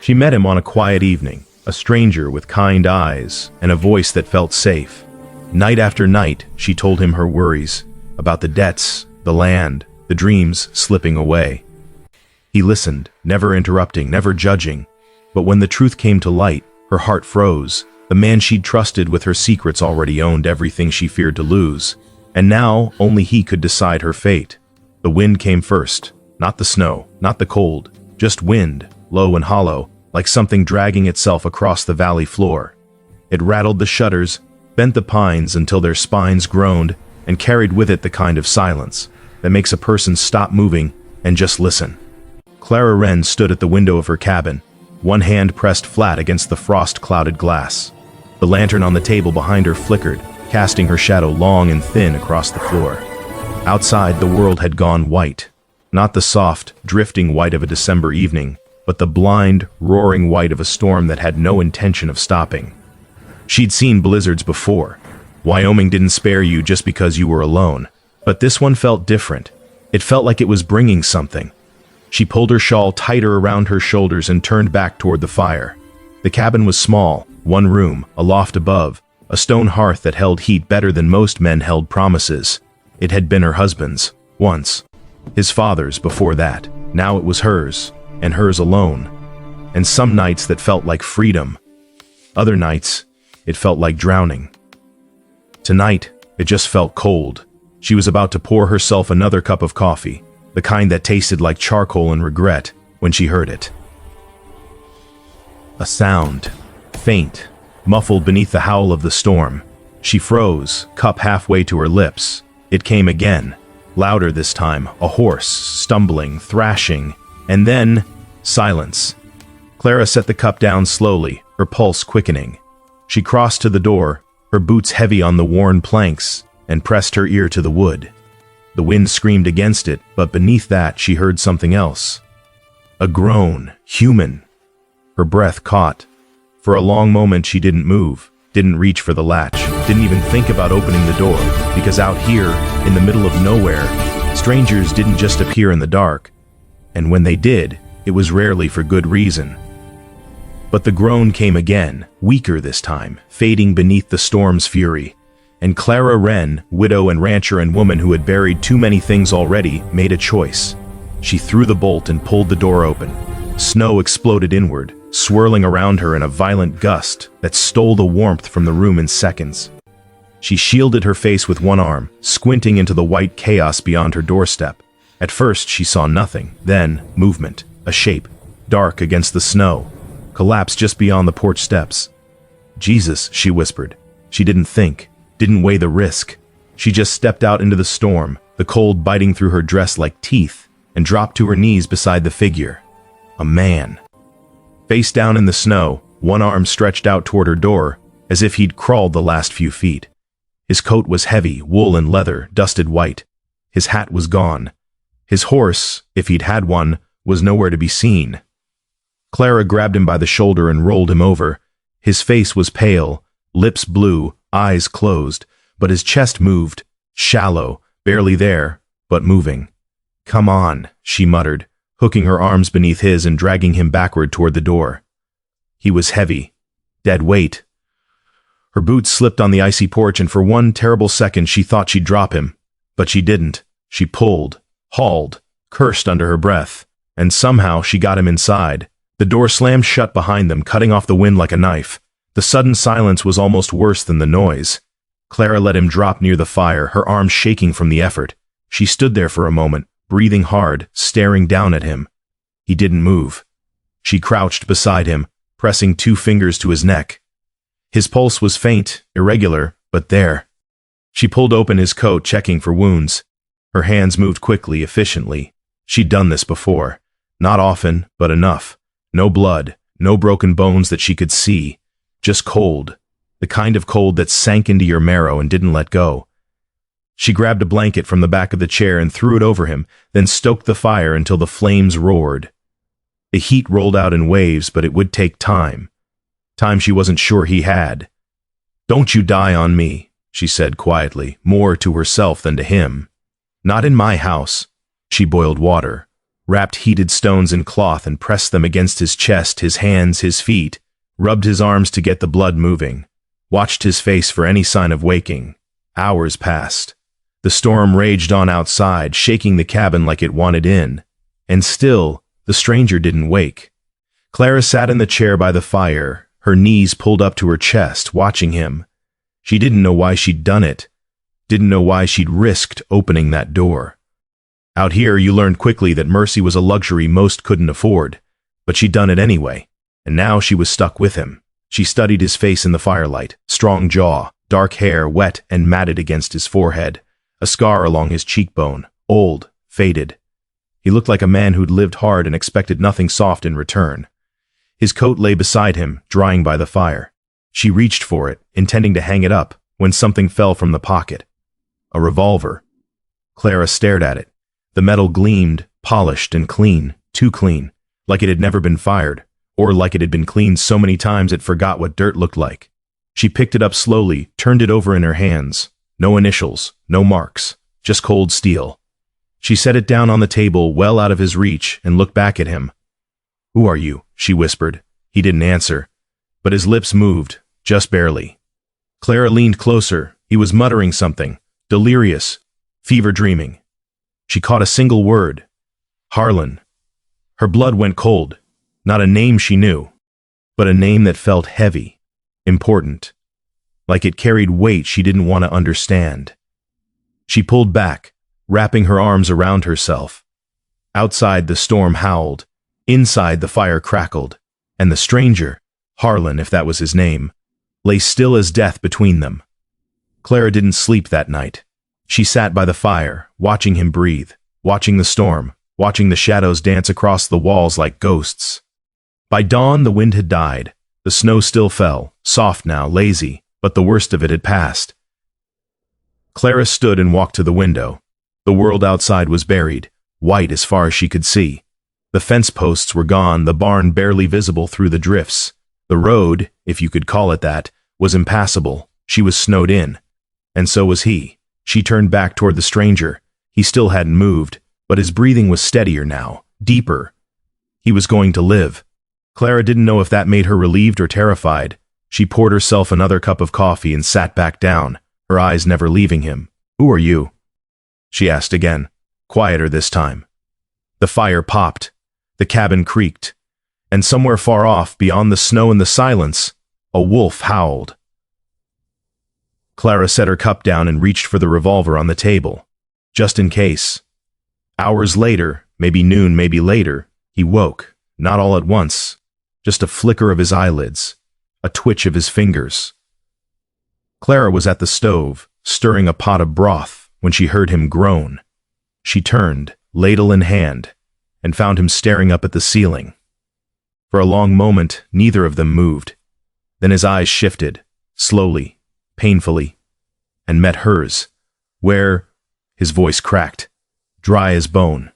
She met him on a quiet evening, a stranger with kind eyes and a voice that felt safe. Night after night, she told him her worries about the debts, the land, the dreams slipping away. He listened, never interrupting, never judging. But when the truth came to light, her heart froze. The man she'd trusted with her secrets already owned everything she feared to lose. And now, only he could decide her fate. The wind came first. Not the snow, not the cold. Just wind, low and hollow, like something dragging itself across the valley floor. It rattled the shutters, bent the pines until their spines groaned, and carried with it the kind of silence that makes a person stop moving and just listen. Clara Wren stood at the window of her cabin, one hand pressed flat against the frost-clouded glass. The lantern on the table behind her flickered, casting her shadow long and thin across the floor. Outside, the world had gone white. Not the soft, drifting white of a December evening, but the blind, roaring white of a storm that had no intention of stopping. She'd seen blizzards before. Wyoming didn't spare you just because you were alone. But this one felt different. It felt like it was bringing something. She pulled her shawl tighter around her shoulders and turned back toward the fire. The cabin was small, one room, a loft above, a stone hearth that held heat better than most men held promises. It had been her husband's, once. His father's before that. Now it was hers, and hers alone. And some nights that felt like freedom. Other nights, it felt like drowning. Tonight, it just felt cold. She was about to pour herself another cup of coffee, the kind that tasted like charcoal and regret, when she heard it. A sound, faint, muffled beneath the howl of the storm. She froze, cup halfway to her lips. It came again, louder this time, a horse, stumbling, thrashing, and then silence. Clara set the cup down slowly, her pulse quickening. She crossed to the door, her boots heavy on the worn planks, and pressed her ear to the wood. The wind screamed against it, but beneath that she heard something else. A groan, human. Her breath caught. For a long moment she didn't move, didn't reach for the latch, didn't even think about opening the door, because out here, in the middle of nowhere, strangers didn't just appear in the dark. And when they did, it was rarely for good reason. But the groan came again, weaker this time, fading beneath the storm's fury. And Clara Wren, widow and rancher and woman who had buried too many things already, made a choice. She threw the bolt and pulled the door open. Snow exploded inward, swirling around her in a violent gust that stole the warmth from the room in seconds. She shielded her face with one arm, squinting into the white chaos beyond her doorstep. At first she saw nothing, then movement, a shape, dark against the snow, collapsed just beyond the porch steps. Jesus, she whispered. She didn't think, didn't weigh the risk. She just stepped out into the storm, the cold biting through her dress like teeth, and dropped to her knees beside the figure. A man. Face down in the snow, one arm stretched out toward her door, as if he'd crawled the last few feet. His coat was heavy, wool and leather, dusted white. His hat was gone. His horse, if he'd had one, was nowhere to be seen. Clara grabbed him by the shoulder and rolled him over. His face was pale, lips blue, eyes closed, but his chest moved, shallow, barely there, but moving. "Come on," she muttered, hooking her arms beneath his and dragging him backward toward the door. He was heavy, dead weight. Her boots slipped on the icy porch, and for one terrible second she thought she'd drop him, but she didn't. She pulled, hauled, cursed under her breath, and somehow she got him inside. The door slammed shut behind them, cutting off the wind like a knife. The sudden silence was almost worse than the noise. Clara let him drop near the fire, her arms shaking from the effort. She stood there for a moment, breathing hard, staring down at him. He didn't move. She crouched beside him, pressing 2 fingers to his neck. His pulse was faint, irregular, but there. She pulled open his coat, checking for wounds. Her hands moved quickly, efficiently. She'd done this before. Not often, but enough. No blood, no broken bones that she could see. Just cold. The kind of cold that sank into your marrow and didn't let go. She grabbed a blanket from the back of the chair and threw it over him, then stoked the fire until the flames roared. The heat rolled out in waves, but it would take time. Time she wasn't sure he had. "Don't you die on me," she said quietly, more to herself than to him. "Not in my house." She boiled water. wrapped heated stones in cloth and pressed them against his chest, his hands, his feet, rubbed his arms to get the blood moving, watched his face for any sign of waking. Hours passed. The storm raged on outside, shaking the cabin like it wanted in. And still, the stranger didn't wake. Clara sat in the chair by the fire, her knees pulled up to her chest, watching him. She didn't know why she'd done it, didn't know why she'd risked opening that door. Out here, you learned quickly that mercy was a luxury most couldn't afford, but she'd done it anyway, and now she was stuck with him. She studied his face in the firelight, strong jaw, dark hair wet and matted against his forehead, a scar along his cheekbone, old, faded. He looked like a man who'd lived hard and expected nothing soft in return. His coat lay beside him, drying by the fire. She reached for it, intending to hang it up, when something fell from the pocket. A revolver. Clara stared at it. The metal gleamed, polished and clean, too clean, like it had never been fired, or like it had been cleaned so many times it forgot what dirt looked like. She picked it up slowly, turned it over in her hands. No initials, no marks, just cold steel. She set it down on the table, well out of his reach, and looked back at him. "Who are you?" she whispered. He didn't answer, but his lips moved, just barely. Clara leaned closer. He was muttering something, delirious, fever dreaming. She caught a single word. Harlan. Her blood went cold. Not a name she knew, but a name that felt heavy, important, like it carried weight she didn't want to understand. She pulled back, wrapping her arms around herself. Outside, the storm howled. Inside, the fire crackled, and the stranger, Harlan if that was his name, lay still as death between them. Clara didn't sleep that night. She sat by the fire, watching him breathe, watching the storm, watching the shadows dance across the walls like ghosts. By dawn, the wind had died. The snow still fell, soft now, lazy, but the worst of it had passed. Clara stood and walked to the window. The world outside was buried, white as far as she could see. The fence posts were gone, the barn barely visible through the drifts. The road, if you could call it that, was impassable. She was snowed in. And so was he. She turned back toward the stranger. He still hadn't moved, but his breathing was steadier now, deeper. He was going to live. Clara didn't know if that made her relieved or terrified. She poured herself another cup of coffee and sat back down, her eyes never leaving him. "Who are you?" she asked again, quieter this time. The fire popped. The cabin creaked. And somewhere far off, beyond the snow and the silence, a wolf howled. Clara set her cup down and reached for the revolver on the table, just in case. Hours later, maybe noon, maybe later, he woke, not all at once, just a flicker of his eyelids, a twitch of his fingers. Clara was at the stove, stirring a pot of broth, when she heard him groan. She turned, ladle in hand, and found him staring up at the ceiling. For a long moment, neither of them moved. Then his eyes shifted, slowly, painfully, and met hers, where, his voice cracked, dry as bone.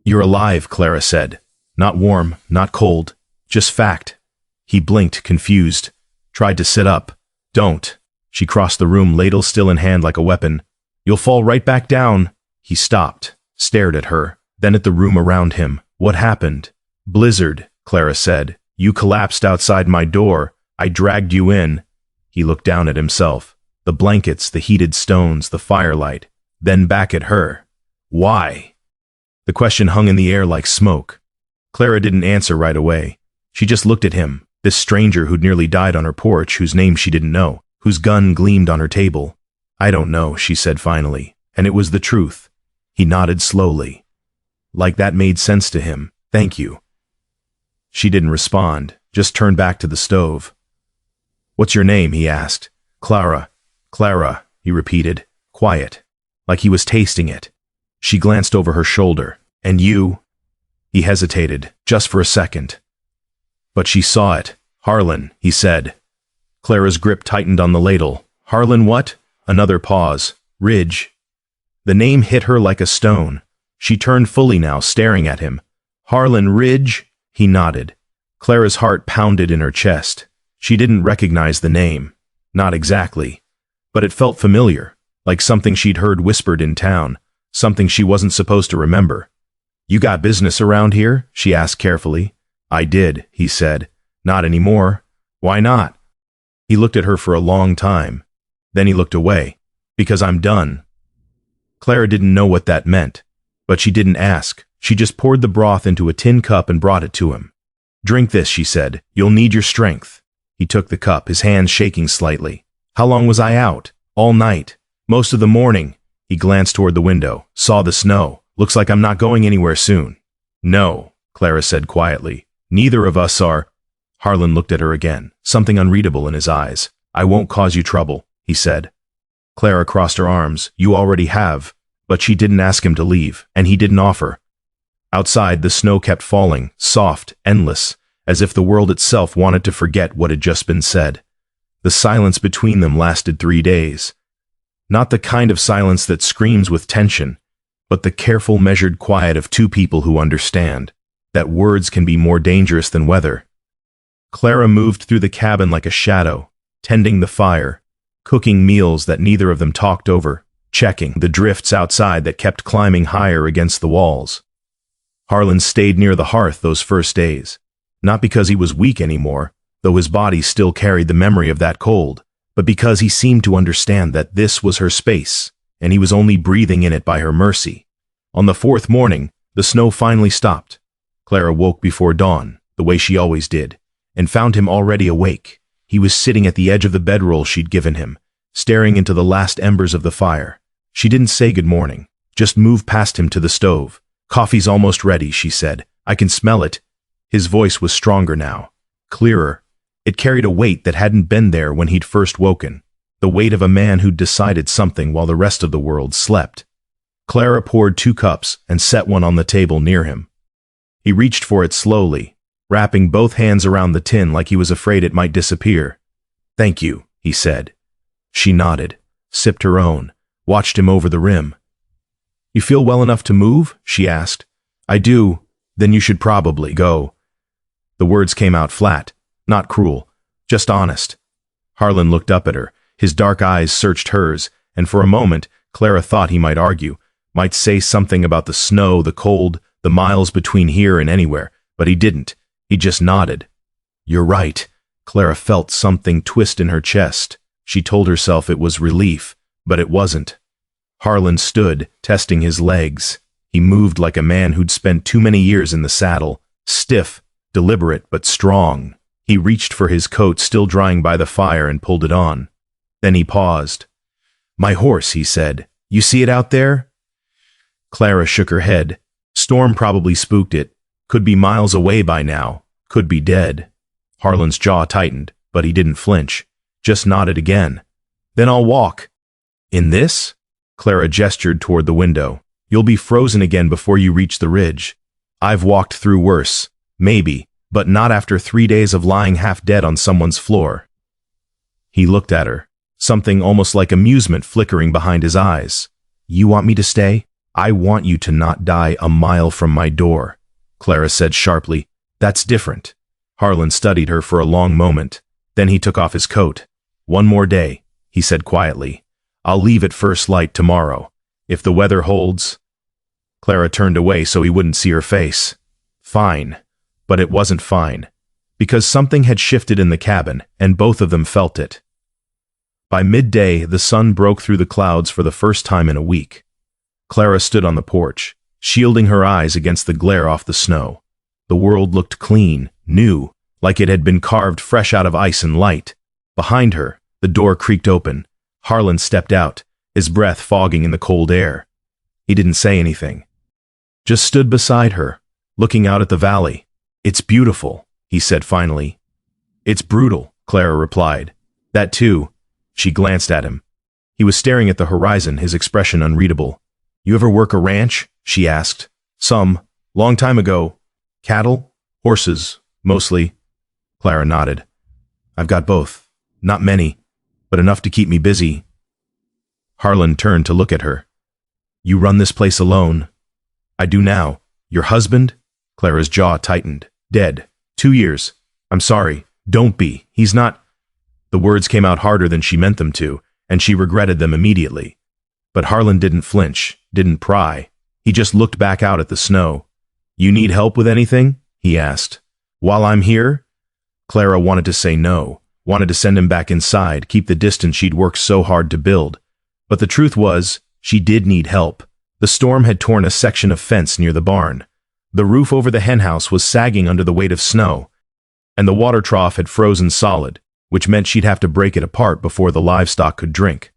"You're alive," Clara said. "Not warm, not cold, just fact." He blinked, confused, tried to sit up. "Don't." She crossed the room, ladle still in hand like a weapon. "You'll fall right back down." He stopped, stared at her, then at the room around him. "What happened?" "Blizzard," Clara said. "You collapsed outside my door. I dragged you in." He looked down at himself. The blankets, the heated stones, the firelight. Then back at her. "Why?" The question hung in the air like smoke. Clara didn't answer right away. She just looked at him, this stranger who'd nearly died on her porch, whose name she didn't know, whose gun gleamed on her table. "I don't know," she said finally, and it was the truth. He nodded slowly. Like that made sense to him. "Thank you." She didn't respond, just turned back to the stove. "What's your name?" he asked. "Clara." "Clara," he repeated, quiet, like he was tasting it. She glanced over her shoulder. "And you?" He hesitated, just for a second. But she saw it. "Harlan," he said. Clara's grip tightened on the ladle. "Harlan what?" Another pause. "Ridge." The name hit her like a stone. She turned fully now, staring at him. "Harlan Ridge?" He nodded. Clara's heart pounded in her chest. She didn't recognize the name. Not exactly. But it felt familiar, like something she'd heard whispered in town, something she wasn't supposed to remember. You got business around here? She asked carefully. I did, he said. Not anymore. Why not? He looked at her for a long time. Then he looked away. Because I'm done. Clara didn't know what that meant, but she didn't ask. She just poured the broth into a tin cup and brought it to him. Drink this, she said. You'll need your strength. He took the cup, his hands shaking slightly. How long was I out? All night. Most of the morning. He glanced toward the window, saw the snow. Looks like I'm not going anywhere soon. No, Clara said quietly. Neither of us are. Harlan looked at her again, something unreadable in his eyes. I won't cause you trouble, he said. Clara crossed her arms. You already have. But she didn't ask him to leave, and he didn't offer. Outside, the snow kept falling, soft, endless, as if the world itself wanted to forget what had just been said. The silence between them lasted 3 days. Not the kind of silence that screams with tension, but the careful, measured quiet of two people who understand that words can be more dangerous than weather. Clara moved through the cabin like a shadow, tending the fire, cooking meals that neither of them talked over, checking the drifts outside that kept climbing higher against the walls. Harlan stayed near the hearth those first days, not because he was weak anymore, though his body still carried the memory of that cold, but because he seemed to understand that this was her space, and he was only breathing in it by her mercy. On the 4th morning, the snow finally stopped. Clara woke before dawn, the way she always did, and found him already awake. He was sitting at the edge of the bedroll she'd given him, staring into the last embers of the fire. She didn't say good morning, just moved past him to the stove. Coffee's almost ready, she said. I can smell it. His voice was stronger now, clearer. It carried a weight that hadn't been there when he'd first woken, the weight of a man who'd decided something while the rest of the world slept. Clara poured 2 cups and set one on the table near him. He reached for it slowly, wrapping both hands around the tin like he was afraid it might disappear. Thank you, he said. She nodded, sipped her own, watched him over the rim. You feel well enough to move? She asked. I do. Then you should probably go. The words came out flat, not cruel, just honest. Harlan looked up at her. His dark eyes searched hers, and for a moment, Clara thought he might argue, might say something about the snow, the cold, the miles between here and anywhere, but he didn't. He just nodded. You're right. Clara felt something twist in her chest. She told herself it was relief, but it wasn't. Harlan stood, testing his legs. He moved like a man who'd spent too many years in the saddle, stiff, deliberate, but strong. He reached for his coat still drying by the fire and pulled it on. Then he paused. My horse, he said. You see it out there? Clara shook her head. Storm probably spooked it. Could be miles away by now. Could be dead. Harlan's jaw tightened, but he didn't flinch. Just nodded again. Then I'll walk. In this? Clara gestured toward the window. You'll be frozen again before you reach the ridge. I've walked through worse. Maybe, but not after 3 days of lying half dead on someone's floor. He looked at her, something almost like amusement flickering behind his eyes. You want me to stay? I want you to not die a mile from my door, Clara said sharply. That's different. Harlan studied her for a long moment. Then he took off his coat. One more day, he said quietly. I'll leave at first light tomorrow. If the weather holds. Clara turned away so he wouldn't see her face. Fine. But it wasn't fine. Because something had shifted in the cabin, and both of them felt it. By midday, the sun broke through the clouds for the first time in a week. Clara stood on the porch, shielding her eyes against the glare off the snow. The world looked clean, new, like it had been carved fresh out of ice and light. Behind her, the door creaked open. Harlan stepped out, his breath fogging in the cold air. He didn't say anything. Just stood beside her, looking out at the valley. It's beautiful, he said finally. It's brutal, Clara replied. That too. She glanced at him. He was staring at the horizon, his expression unreadable. You ever work a ranch? She asked. Some. Long time ago. Cattle? Horses, mostly. Clara nodded. I've got both. Not many, but enough to keep me busy. Harlan turned to look at her. You run this place alone? I do now. Your husband? Clara's jaw tightened. Dead. 2 years. I'm sorry. Don't be. He's not. The words came out harder than she meant them to, and she regretted them immediately. But Harlan didn't flinch, didn't pry. He just looked back out at the snow. You need help with anything? He asked. While I'm here? Clara wanted to say no, wanted to send him back inside, keep the distance she'd worked so hard to build. But the truth was, she did need help. The storm had torn a section of fence near the barn. The roof over the henhouse was sagging under the weight of snow, and the water trough had frozen solid, which meant she'd have to break it apart before the livestock could drink.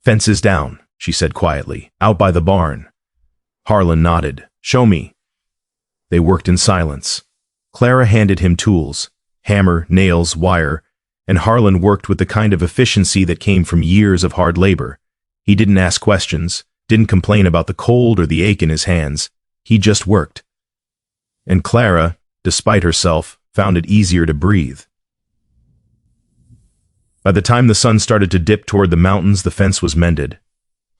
Fence is down, she said quietly, out by the barn. Harlan nodded. Show me. They worked in silence. Clara handed him tools, hammer, nails, wire, and Harlan worked with the kind of efficiency that came from years of hard labor. He didn't ask questions, didn't complain about the cold or the ache in his hands. He just worked. And Clara, despite herself, found it easier to breathe. By the time the sun started to dip toward the mountains, the fence was mended.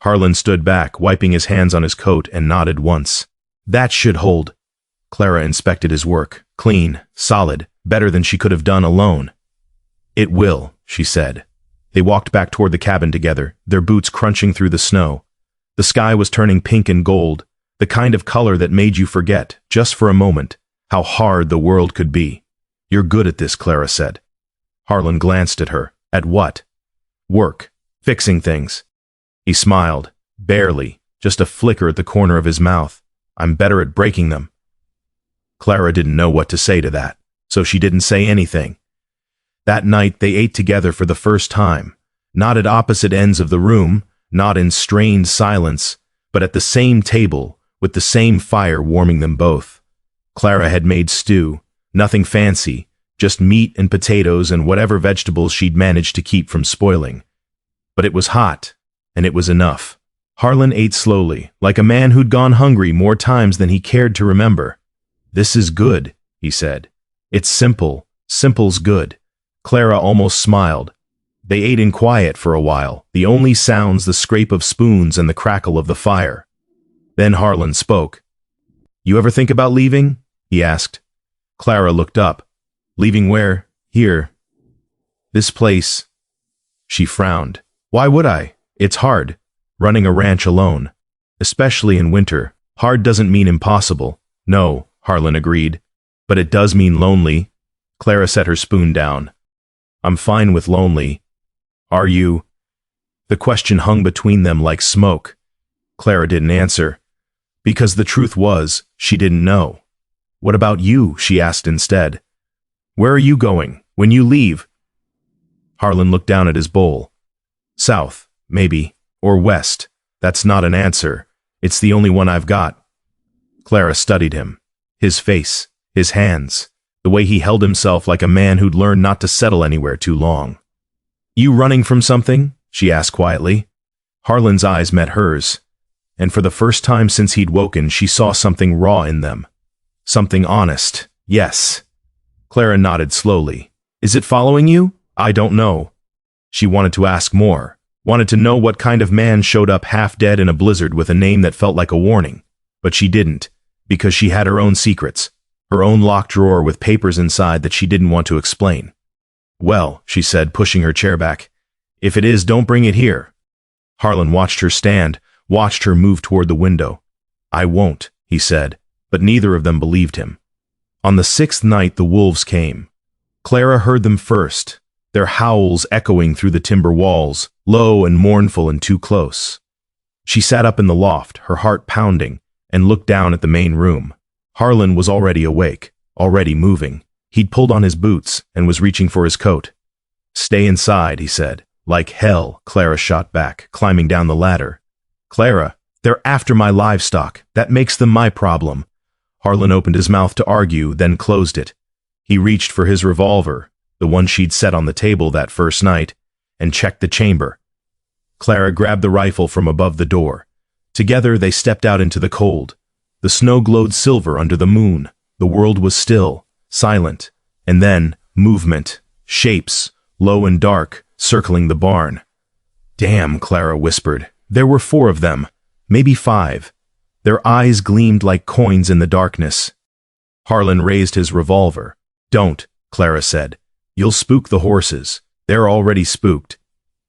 Harlan stood back, wiping his hands on his coat, and nodded once. That should hold. Clara inspected his work. Clean, solid, better than she could have done alone. It will, she said. They walked back toward the cabin together, their boots crunching through the snow. The sky was turning pink and gold, the kind of color that made you forget, just for a moment, how hard the world could be. You're good at this, Clara said. Harlan glanced at her. At what? Work. Fixing things. He smiled. Barely. Just a flicker at the corner of his mouth. I'm better at breaking them. Clara didn't know what to say to that, so she didn't say anything. That night they ate together for the first time, not at opposite ends of the room, not in strained silence, but at the same table, with the same fire warming them both. Clara had made stew, nothing fancy, just meat and potatoes and whatever vegetables she'd managed to keep from spoiling. But it was hot, and it was enough. Harlan ate slowly, like a man who'd gone hungry more times than he cared to remember. This is good, he said. It's simple. Simple's good. Clara almost smiled. They ate in quiet for a while, the only sounds the scrape of spoons and the crackle of the fire. Then Harlan spoke. You ever think about leaving? He asked. Clara looked up. Leaving where? Here. This place. She frowned. Why would I? It's hard, running a ranch alone. Especially in winter. Hard doesn't mean impossible. No, Harlan agreed. But it does mean lonely. Clara set her spoon down. I'm fine with lonely. Are you? The question hung between them like smoke. Clara didn't answer. Because the truth was, she didn't know. What about you? She asked instead. Where are you going, when you leave? Harlan looked down at his bowl. South, maybe, or west. That's not an answer. It's the only one I've got. Clara studied him. His face, his hands, the way he held himself like a man who'd learned not to settle anywhere too long. You running from something? She asked quietly. Harlan's eyes met hers, and for the first time since he'd woken, she saw something raw in them. Something honest, yes. Clara nodded slowly. Is it following you? I don't know. She wanted to ask more, wanted to know what kind of man showed up half dead in a blizzard with a name that felt like a warning. But she didn't, because she had her own secrets, her own locked drawer with papers inside that she didn't want to explain. Well, she said, pushing her chair back, if it is, don't bring it here. Harlan watched her stand, watched her move toward the window. I won't, he said, but neither of them believed him. On the 6th night the wolves came. Clara heard them first, their howls echoing through the timber walls, low and mournful and too close. She sat up in the loft, her heart pounding, and looked down at the main room. Harlan was already awake, already moving. He'd pulled on his boots and was reaching for his coat. Stay inside, he said. Like hell, Clara shot back, climbing down the ladder. Clara, they're after my livestock. That makes them my problem. Harlan opened his mouth to argue, then closed it. He reached for his revolver, the one she'd set on the table that first night, and checked the chamber. Clara grabbed the rifle from above the door. Together they stepped out into the cold. The snow glowed silver under the moon. The world was still, silent, and then movement, shapes, low and dark, circling the barn. Damn, Clara whispered. There were 4 of them, maybe 5. Their eyes gleamed like coins in the darkness. Harlan raised his revolver. Don't, Clara said. You'll spook the horses. They're already spooked.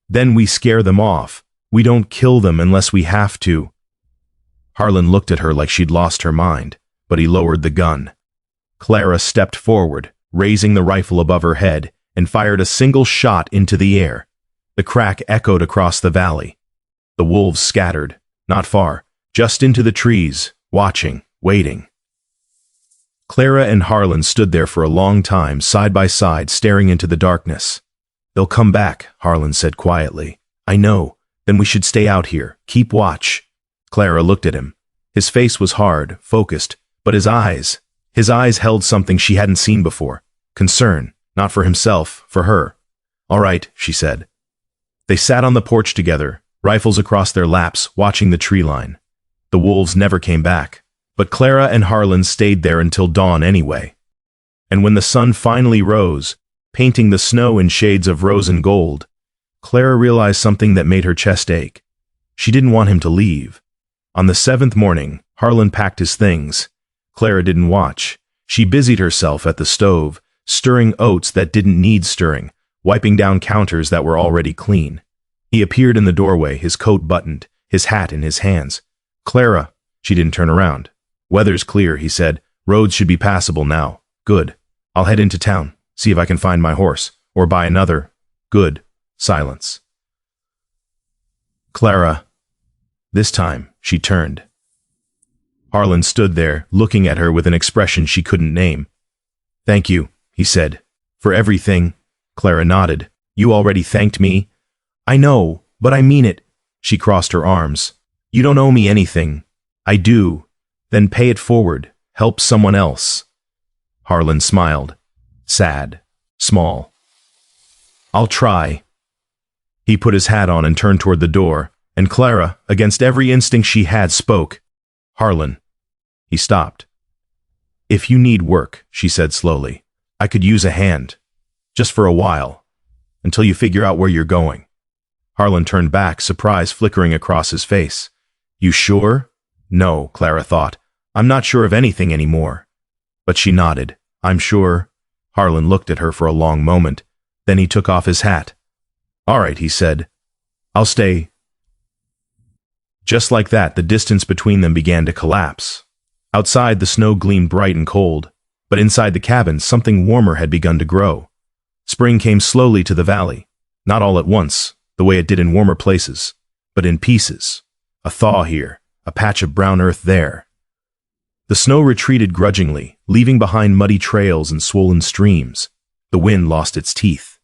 Then we scare them off. We don't kill them unless we have to. Harlan looked at her like she'd lost her mind. but he lowered the gun. Clara stepped forward, raising the rifle above her head, and fired a single shot into the air. The crack echoed across the valley. The wolves scattered, not far, just into the trees, watching, waiting. Clara and Harlan stood there for a long time, side by side, staring into the darkness. "They'll come back," Harlan said quietly. "I know. Then we should stay out here. Keep watch." Clara looked at him. His face was hard, focused, but his eyes held something she hadn't seen before. Concern, not for himself, for her. "All right," she said. They sat on the porch together, rifles across their laps, watching the tree line. The wolves never came back, but Clara and Harlan stayed there until dawn anyway. And when the sun finally rose, painting the snow in shades of rose and gold, Clara realized something that made her chest ache. She didn't want him to leave. On the 7th morning, Harlan packed his things. Clara didn't watch. She busied herself at the stove, stirring oats that didn't need stirring, wiping down counters that were already clean. He appeared in the doorway, his coat buttoned, his hat in his hands. "Clara." She didn't turn around. "Weather's clear," he said. "Roads should be passable now." "Good. I'll head into town, see if I can find my horse, or buy another." "Good." Silence. "Clara." This time, she turned. Harlan stood there, looking at her with an expression she couldn't name. "Thank you," he said. "For everything." Clara nodded. "You already thanked me." "I know, but I mean it." She crossed her arms. "You don't owe me anything." "I do." "Then pay it forward. Help someone else." Harlan smiled. Sad. Small. "I'll try." He put his hat on and turned toward the door, and Clara, against every instinct she had, spoke. "Harlan." He stopped. "If you need work," she said slowly, "I could use a hand. Just for a while. Until you figure out where you're going." Harlan turned back, surprise flickering across his face. "You sure?" "No," Clara thought. "I'm not sure of anything anymore." But she nodded. "I'm sure." Harlan looked at her for a long moment. Then he took off his hat. "All right," he said. "I'll stay." Just like that, the distance between them began to collapse. Outside, the snow gleamed bright and cold, but inside the cabin, something warmer had begun to grow. Spring came slowly to the valley, not all at once, the way it did in warmer places, but in pieces. A thaw here, a patch of brown earth there. The snow retreated grudgingly, leaving behind muddy trails and swollen streams. The wind lost its teeth.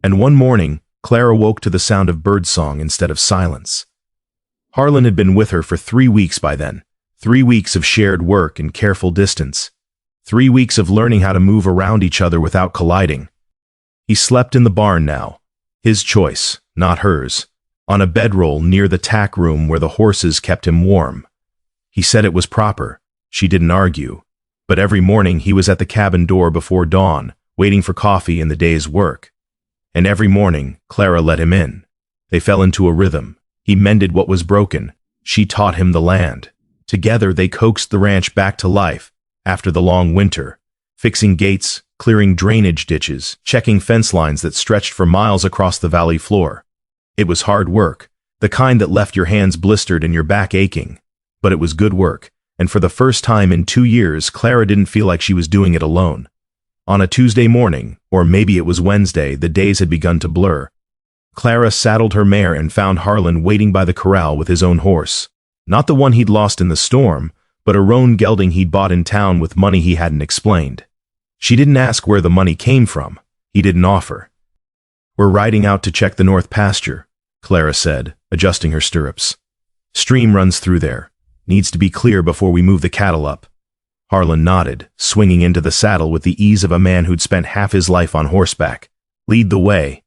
And one morning, Clara woke to the sound of birdsong instead of silence. Harlan had been with her for 3 weeks by then. 3 weeks of shared work and careful distance. 3 weeks of learning how to move around each other without colliding. He slept in the barn now. His choice, not hers. On a bedroll near the tack room where the horses kept him warm. He said it was proper. She didn't argue. But every morning he was at the cabin door before dawn, waiting for coffee and the day's work. And every morning, Clara let him in. They fell into a rhythm. He mended what was broken. She taught him the land. Together they coaxed the ranch back to life after the long winter, fixing gates, clearing drainage ditches, checking fence lines that stretched for miles across the valley floor. It was hard work, the kind that left your hands blistered and your back aching. But it was good work, and for the first time in 2 years, Clara didn't feel like she was doing it alone. On a Tuesday morning, or maybe it was Wednesday, the days had begun to blur. Clara saddled her mare and found Harlan waiting by the corral with his own horse. Not the one he'd lost in the storm, but a roan gelding he'd bought in town with money he hadn't explained. She didn't ask where the money came from. He didn't offer. "We're riding out to check the north pasture," Clara said, adjusting her stirrups. "Stream runs through there. Needs to be clear before we move the cattle up." Harlan nodded, swinging into the saddle with the ease of a man who'd spent half his life on horseback. "Lead the way."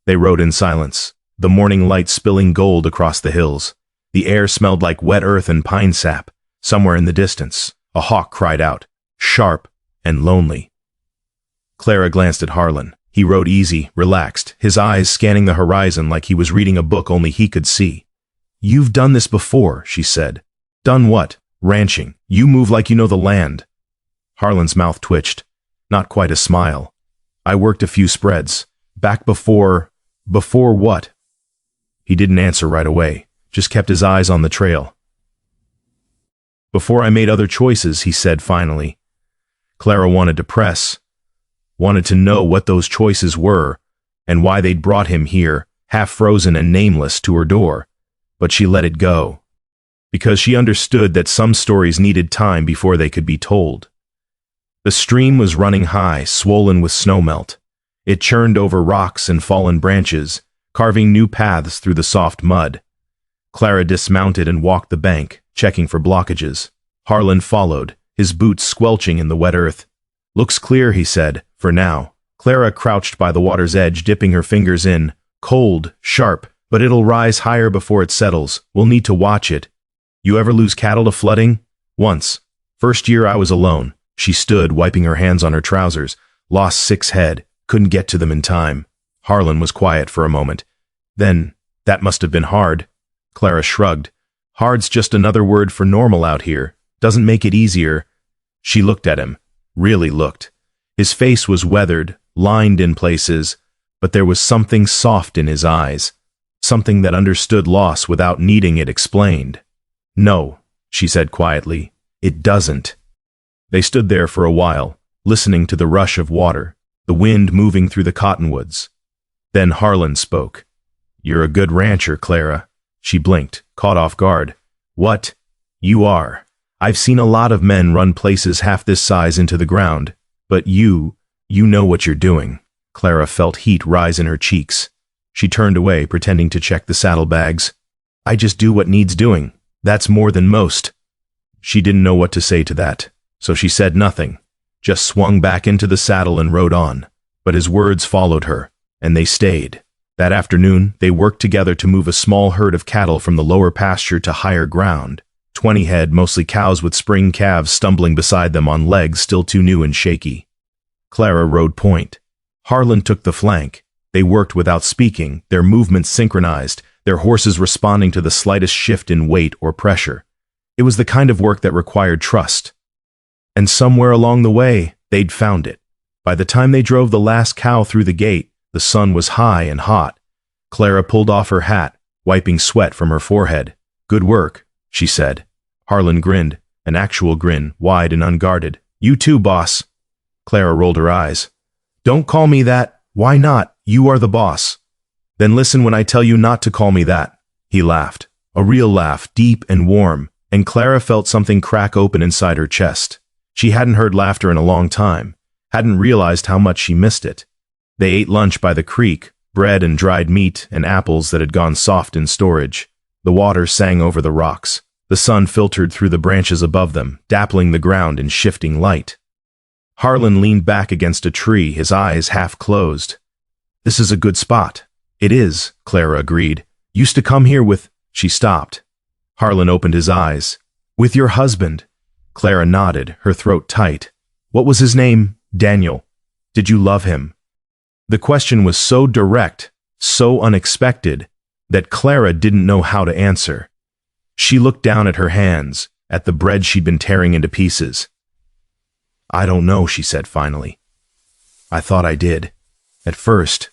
They rode in silence, the morning light spilling gold across the hills. The air smelled like wet earth and pine sap. Somewhere in the distance, a hawk cried out, sharp and lonely. Clara glanced at Harlan. He rode easy, relaxed, his eyes scanning the horizon like he was reading a book only he could see. "You've done this before," she said. "Done what?" "Ranching. You move like you know the land." Harlan's mouth twitched. Not quite a smile. "I worked a few spreads. Back before what?" He didn't answer right away, just kept his eyes on the trail. Before I made other choices, he said finally. Clara wanted to press, wanted to know what those choices were and why they'd brought him here, half frozen and nameless, to her door. But she let it go, because she understood that some stories needed time before they could be told. The stream was running high, swollen with snowmelt. It churned over rocks and fallen branches, carving new paths through the soft mud. Clara dismounted and walked the bank, checking for blockages. Harlan followed, his boots squelching in the wet earth. "Looks clear," he said, "for now." Clara crouched by the water's edge, dipping her fingers in. "Cold, sharp, but it'll rise higher before it settles. We'll need to watch it." "You ever lose cattle to flooding?" "Once. First year I was alone." She stood, wiping her hands on her trousers. "Lost 6 head. Couldn't get to them in time." Harlan was quiet for a moment. "Then, that must have been hard." Clara shrugged. "Hard's just another word for normal out here. Doesn't make it easier." She looked at him. Really looked. His face was weathered, lined in places, but there was something soft in his eyes. Something that understood loss without needing it explained. "No," she said quietly. "It doesn't." They stood there for a while, listening to the rush of water, the wind moving through the cottonwoods. Then Harlan spoke. "You're a good rancher, Clara." She blinked, caught off guard. "What? You are. I've seen a lot of men run places half this size into the ground, but you know what you're doing." Clara felt heat rise in her cheeks. She turned away, pretending to check the saddlebags. "I just do what needs doing. That's more than most." She didn't know what to say to that, so she said nothing, just swung back into the saddle and rode on. But his words followed her, and they stayed. That afternoon, they worked together to move a small herd of cattle from the lower pasture to higher ground. 20 head, mostly cows with spring calves stumbling beside them on legs still too new and shaky. Clara rode point. Harlan took the flank. They worked without speaking, their movements synchronized, their horses responding to the slightest shift in weight or pressure. It was the kind of work that required trust. And somewhere along the way, they'd found it. By the time they drove the last cow through the gate, the sun was high and hot. Clara pulled off her hat, wiping sweat from her forehead. "Good work," she said. Harlan grinned, an actual grin, wide and unguarded. "You too, boss." Clara rolled her eyes. "Don't call me that." "Why not? You are the boss." "Then listen when I tell you not to call me that." He laughed, a real laugh, deep and warm, and Clara felt something crack open inside her chest. She hadn't heard laughter in a long time, hadn't realized how much she missed it. They ate lunch by the creek, bread and dried meat and apples that had gone soft in storage. The water sang over the rocks. The sun filtered through the branches above them, dappling the ground in shifting light. Harlan leaned back against a tree, his eyes half closed. "This is a good spot." "It is," Clara agreed. "Used to come here with—" She stopped. Harlan opened his eyes. "With your husband." Clara nodded, her throat tight. "What was his name?" "Daniel." "Did you love him?" The question was so direct, so unexpected, that Clara didn't know how to answer. She looked down at her hands, at the bread she'd been tearing into pieces. "I don't know," she said finally. "I thought I did. At first.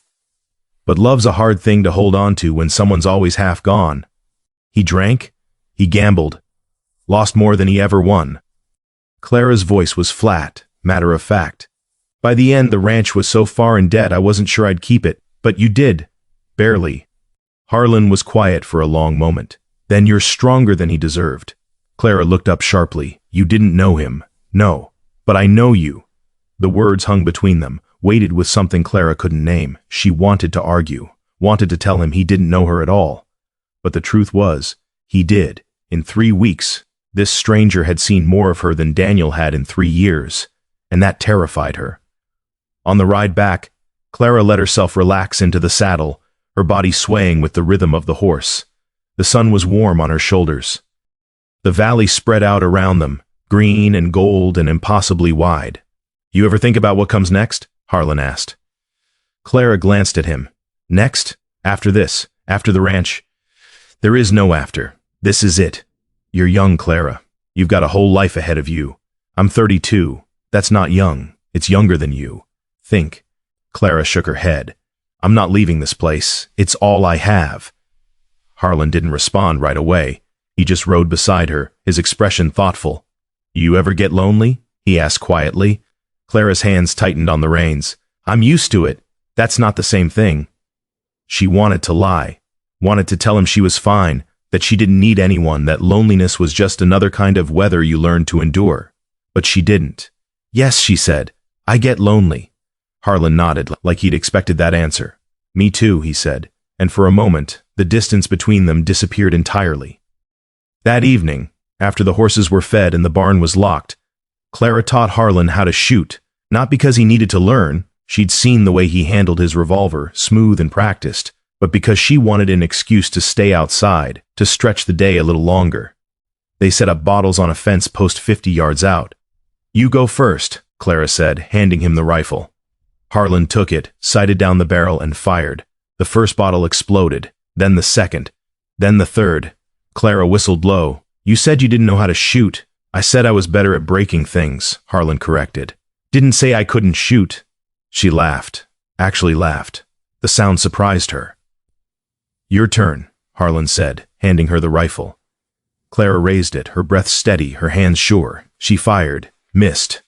But love's a hard thing to hold on to when someone's always half gone." "He drank? He gambled? Lost more than he ever won?" Clara's voice was flat, matter of fact. "By the end, the ranch was so far in debt I wasn't sure I'd keep it. But you did. Barely." Harlan was quiet for a long moment. "Then you're stronger than he deserved." Clara looked up sharply. "You didn't know him." "No. But I know you." The words hung between them, weighted with something Clara couldn't name. She wanted to argue, wanted to tell him he didn't know her at all. But the truth was, he did. In 3 weeks, this stranger had seen more of her than Daniel had in 3 years, and that terrified her. On the ride back, Clara let herself relax into the saddle, her body swaying with the rhythm of the horse. The sun was warm on her shoulders. The valley spread out around them, green and gold and impossibly wide. "You ever think about what comes next?" Harlan asked. Clara glanced at him. "Next? After this? After the ranch?" "There is no after. This is it. You're young, Clara. You've got a whole life ahead of you. I'm 32. That's not young. It's younger than you. Think." Clara shook her head. "I'm not leaving this place. It's all I have." Harlan didn't respond right away. He just rode beside her, his expression thoughtful. You ever get lonely? He asked quietly. Clara's hands tightened on the reins. I'm used to it. That's not the same thing. She wanted to lie, wanted to tell him she was fine, that she didn't need anyone, that loneliness was just another kind of weather you learned to endure. But she didn't. Yes, she said, I get lonely. Harlan nodded, like he'd expected that answer. Me too, he said, and for a moment, the distance between them disappeared entirely. That evening, after the horses were fed and the barn was locked, Clara taught Harlan how to shoot, not because he needed to learn. She'd seen the way he handled his revolver, smooth and practiced, but because she wanted an excuse to stay outside, to stretch the day a little longer. They set up bottles on a fence post 50 yards out. You go first, Clara said, handing him the rifle. Harlan took it, sighted down the barrel, and fired. The first bottle exploded, then the second, then the third. Clara whistled low. You said you didn't know how to shoot. I said I was better at breaking things, Harlan corrected. Didn't say I couldn't shoot. She laughed, actually laughed. The sound surprised her. Your turn, Harlan said, handing her the rifle. Clara raised it, her breath steady, her hands sure. She fired, missed.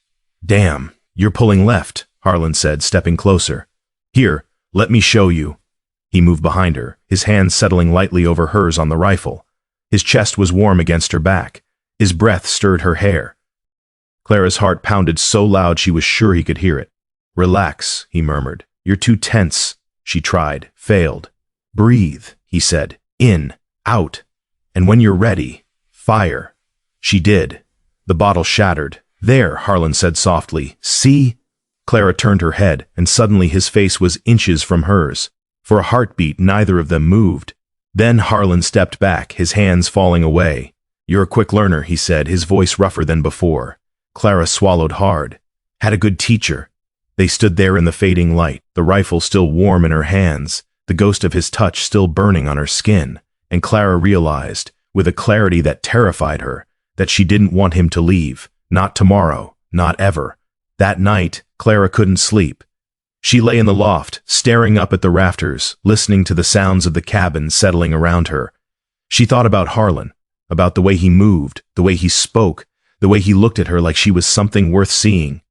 Damn, you're pulling left, Harlan said, stepping closer. Here, let me show you. He moved behind her, his hands settling lightly over hers on the rifle. His chest was warm against her back. His breath stirred her hair. Clara's heart pounded so loud she was sure he could hear it. Relax, he murmured. You're too tense. She tried, failed. Breathe, he said. In, out. And when you're ready, fire. She did. The bottle shattered. There, Harlan said softly. See? Clara turned her head, and suddenly his face was inches from hers. For a heartbeat, neither of them moved. Then Harlan stepped back, his hands falling away. You're a quick learner, he said, his voice rougher than before. Clara swallowed hard. Had a good teacher. They stood there in the fading light, the rifle still warm in her hands, the ghost of his touch still burning on her skin, and Clara realized, with a clarity that terrified her, that she didn't want him to leave. Not tomorrow, not ever. That night, Clara couldn't sleep. She lay in the loft, staring up at the rafters, listening to the sounds of the cabin settling around her. She thought about Harlan, about the way he moved, the way he spoke, the way he looked at her like she was something worth seeing.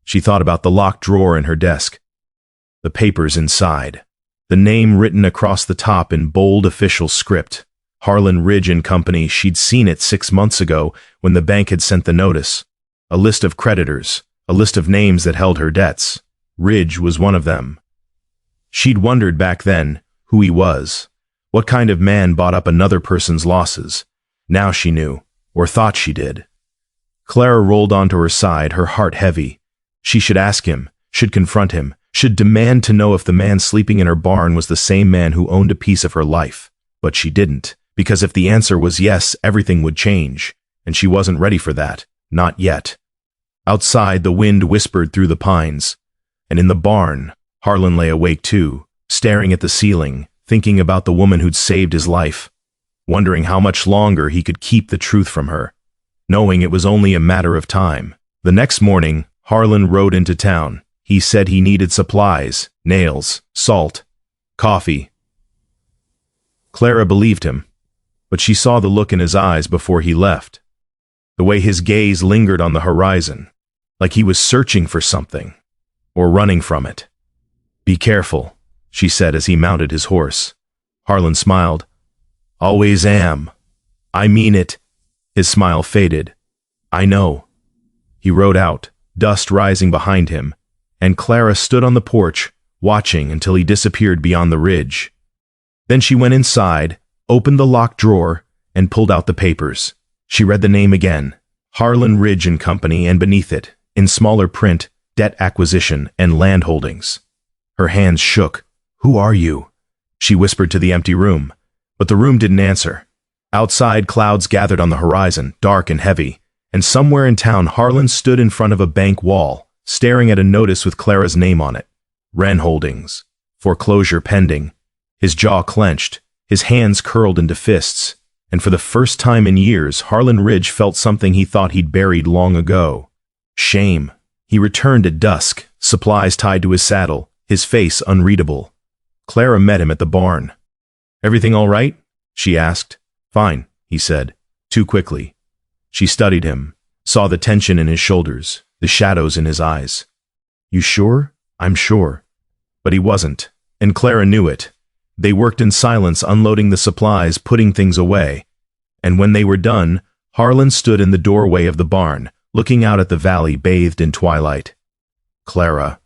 She thought about the locked drawer in her desk, the papers inside, the name written across the top in bold official script. Harlan Ridge and Company. She'd seen it 6 months ago when the bank had sent the notice. A list of creditors, a list of names that held her debts. Ridge was one of them. She'd wondered back then who he was, what kind of man bought up another person's losses. Now she knew, or thought she did. Clara rolled onto her side, her heart heavy. She should ask him, should confront him, should demand to know if the man sleeping in her barn was the same man who owned a piece of her life. But she didn't, because if the answer was yes, everything would change, and she wasn't ready for that, not yet. Outside, the wind whispered through the pines, and in the barn, Harlan lay awake too, staring at the ceiling, thinking about the woman who'd saved his life, wondering how much longer he could keep the truth from her, knowing it was only a matter of time. The next morning, Harlan rode into town. He said he needed supplies, nails, salt, coffee. Clara believed him, but she saw the look in his eyes before he left, the way his gaze lingered on the horizon, like he was searching for something, or running from it. Be careful, she said as he mounted his horse. Harlan smiled. Always am. I mean it. His smile faded. I know. He rode out, dust rising behind him, and Clara stood on the porch, watching until he disappeared beyond the ridge. Then she went inside, opened the locked drawer, and pulled out the papers. She read the name again, Harlan Ridge and Company, and beneath it, in smaller print, debt acquisition and land holdings. Her hands shook. Who are you? She whispered to the empty room, but the room didn't answer. Outside, clouds gathered on the horizon, dark and heavy, and somewhere in town, Harlan stood in front of a bank wall, staring at a notice with Clara's name on it. Wren Holdings. Foreclosure pending. His jaw clenched, his hands curled into fists, and for the first time in years, Harlan Ridge felt something he thought he'd buried long ago. Shame. He returned at dusk, supplies tied to his saddle, his face unreadable. Clara met him at the barn. Everything all right? She asked. Fine, he said, Too quickly. She studied him, saw the tension in his shoulders, the shadows in his eyes. You sure? I'm sure. But he wasn't, and Clara knew it. They worked in silence, unloading the supplies, putting things away. And when they were done, Harlan stood in the doorway of the barn, looking out at the valley bathed in twilight. Clara,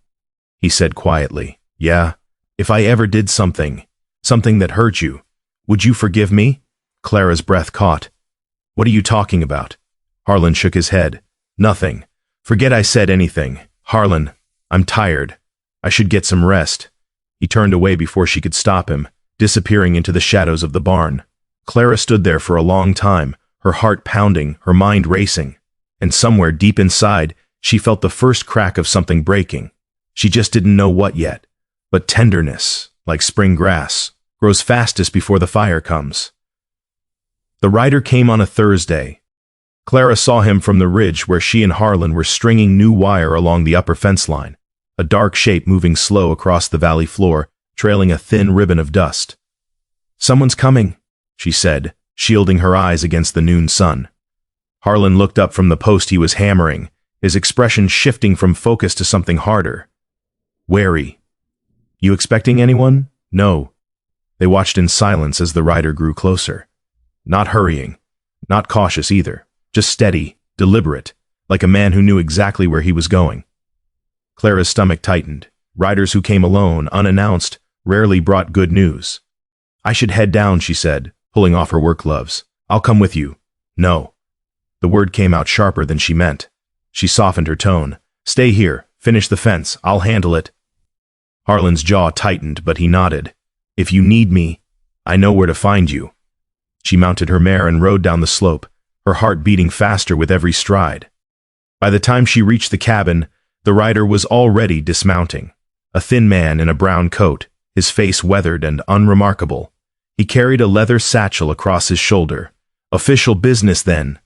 he said quietly, yeah, if I ever did something that hurt you, would you forgive me? Clara's breath caught. What are you talking about? Harlan shook his head. Nothing. Forget I said anything. Harlan, I'm tired. I should get some rest. He turned away before she could stop him, disappearing into the shadows of the barn. Clara stood there for a long time, her heart pounding, her mind racing. And somewhere deep inside, she felt the first crack of something breaking. She just didn't know what yet. But tenderness, like spring grass, grows fastest before the fire comes. The rider came on a Thursday. Clara saw him from the ridge where she and Harlan were stringing new wire along the upper fence line, a dark shape moving slow across the valley floor, trailing a thin ribbon of dust. Someone's coming, she said, shielding her eyes against the noon sun. Harlan looked up from the post he was hammering, his expression shifting from focus to something harder. Wary. You expecting anyone? No. They watched in silence as the rider grew closer. Not hurrying, not cautious either, just steady, deliberate, like a man who knew exactly where he was going. Clara's stomach tightened. Riders who came alone, unannounced, rarely brought good news. I should head down, she said, pulling off her work gloves. I'll come with you. No. The word came out sharper than she meant. She softened her tone. Stay here, finish the fence, I'll handle it. Harlan's jaw tightened, but he nodded. If you need me, I know where to find you. She mounted her mare and rode down the slope, her heart beating faster with every stride. By the time she reached the cabin, the rider was already dismounting. A thin man in a brown coat, his face weathered and unremarkable. He carried a leather satchel across his shoulder. Official business, then.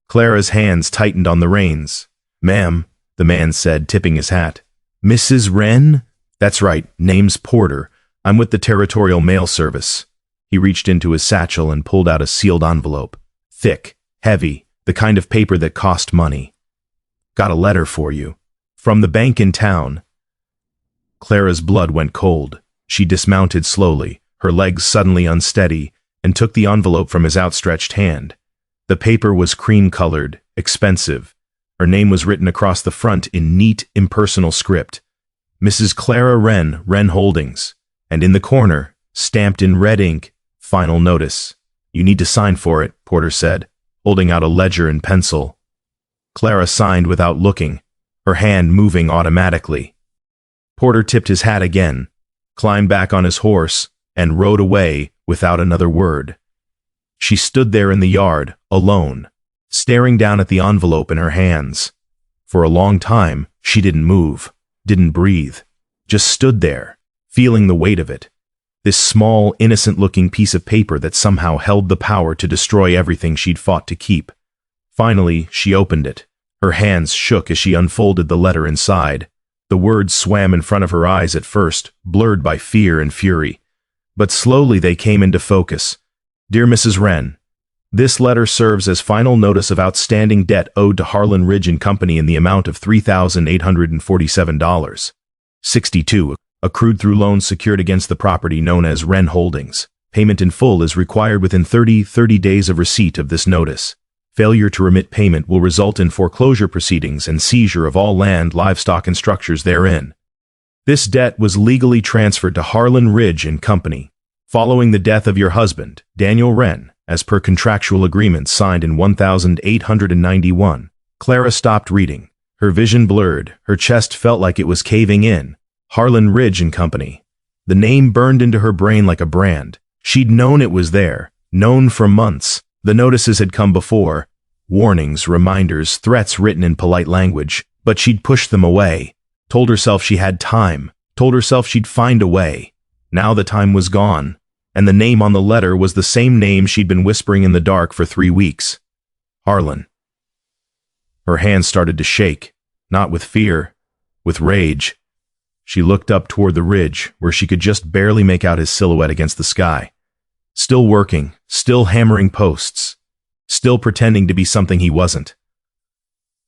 Clara's hands tightened on the reins. Ma'am, the man said, tipping his hat. Mrs. Wren? That's right, name's Porter. I'm with the Territorial Mail Service. He reached into his satchel and pulled out a sealed envelope. Thick, heavy, the kind of paper that cost money. Got a letter for you. From the bank in town. Clara's blood went cold. She dismounted slowly, her legs suddenly unsteady, and took the envelope from his outstretched hand. The paper was cream-colored, expensive. Her name was written across the front in neat, impersonal script. Mrs. Clara Wren, Wren Holdings. And in the corner, stamped in red ink, final notice. You need to sign for it, Porter said, holding out a ledger and pencil. Clara signed without looking, her hand moving automatically. Porter tipped his hat again, climbed back on his horse, and rode away without another word. She stood there in the yard, alone, staring down at the envelope in her hands. For a long time, she didn't move, didn't breathe, just stood there, feeling the weight of it. This small, innocent-looking piece of paper that somehow held the power to destroy everything she'd fought to keep. Finally, she opened it. Her hands shook as she unfolded the letter inside. The words swam in front of her eyes at first, blurred by fear and fury. But slowly they came into focus. Dear Mrs. Wren, this letter serves as final notice of outstanding debt owed to Harlan Ridge and Company in the amount of $3,847.62, accrued through loans secured against the property known as Wren Holdings. Payment in full is required within 30 days of receipt of this notice. Failure to remit payment will result in foreclosure proceedings and seizure of all land, livestock, and structures therein. This debt was legally transferred to Harlan Ridge and Company, following the death of your husband, Daniel Wren, as per contractual agreement signed in 1891. Clara stopped reading. Her vision blurred, her chest felt like it was caving in. Harlan Ridge and Company. The name burned into her brain like a brand. She'd known it was there, known for months. The notices had come before. Warnings, reminders, threats written in polite language, but she'd pushed them away. Told herself she had time, told herself she'd find a way. Now the time was gone, and the name on the letter was the same name she'd been whispering in the dark for 3 weeks. Harlan. Her hands started to shake, not with fear, with rage. She looked up toward the ridge, where she could just barely make out his silhouette against the sky. Still working, still hammering posts. still pretending to be something he wasn't.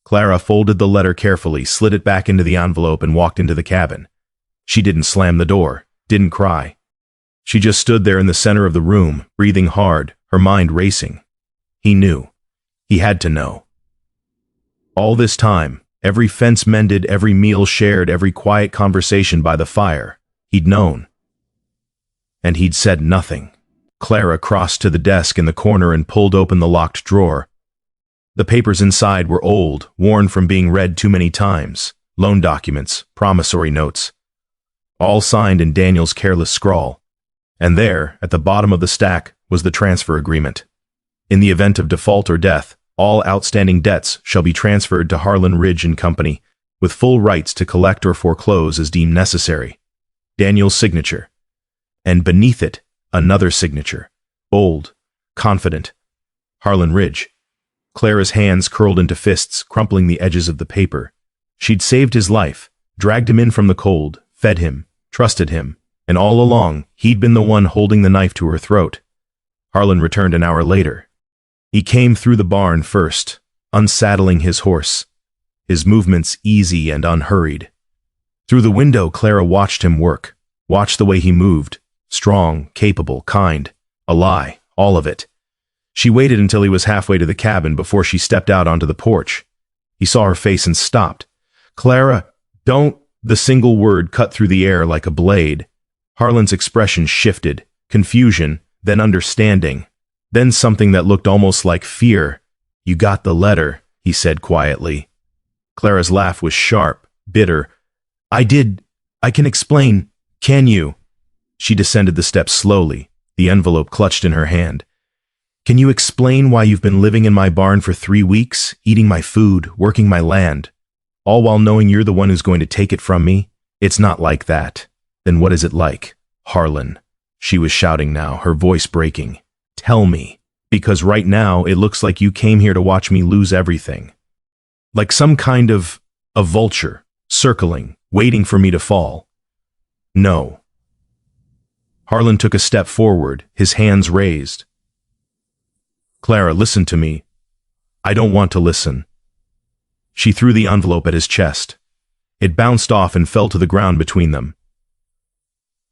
Clara folded the letter carefully, slid it back into the envelope, and walked into the cabin. She didn't slam the door, didn't cry. She just stood there in the center of the room, breathing hard, her mind racing. He knew. He had to know. All this time, every fence mended, every meal shared, every quiet conversation by the fire, he'd known. And he'd said nothing. Clara crossed to the desk in the corner and pulled open the locked drawer. The papers inside were old, worn from being read too many times. Loan documents, promissory notes, all signed in Daniel's careless scrawl. And there, at the bottom of the stack, was the transfer agreement. In the event of default or death, all outstanding debts shall be transferred to Harlan Ridge and Company, with full rights to collect or foreclose as deemed necessary. Daniel's signature. And beneath it, another signature. Bold, confident. Harlan Ridge. Clara's hands curled into fists, crumpling the edges of the paper. She'd saved his life, dragged him in from the cold, fed him, trusted him, and all along, he'd been the one holding the knife to her throat. Harlan returned an hour later. He came through the barn first, unsaddling his horse, his movements easy and unhurried. Through the window, Clara watched him work, watched the way he moved, strong, capable, kind, a lie, all of it. She waited until he was halfway to the cabin before she stepped out onto the porch. He saw her face and stopped. "Clara, don't," the single word cut through the air like a blade. Harlan's expression shifted, confusion, then understanding, then something that looked almost like fear. "You got the letter," he said quietly. Clara's laugh was sharp, bitter. "I did. I can explain. Can you?" She descended the steps slowly, the envelope clutched in her hand. "Can you explain why you've been living in my barn for 3 weeks, eating my food, working my land, all while knowing you're the one who's going to take it from me? It's not like that." "Then what is it like, Harlan?" She was shouting now, her voice breaking. "Tell me, because right now it looks like you came here to watch me lose everything. Like some kind of a vulture, circling, waiting for me to fall." "No." Harlan took a step forward, his hands raised. "Clara, listen to me." "I don't want to listen." She threw the envelope at his chest. It bounced off and fell to the ground between them.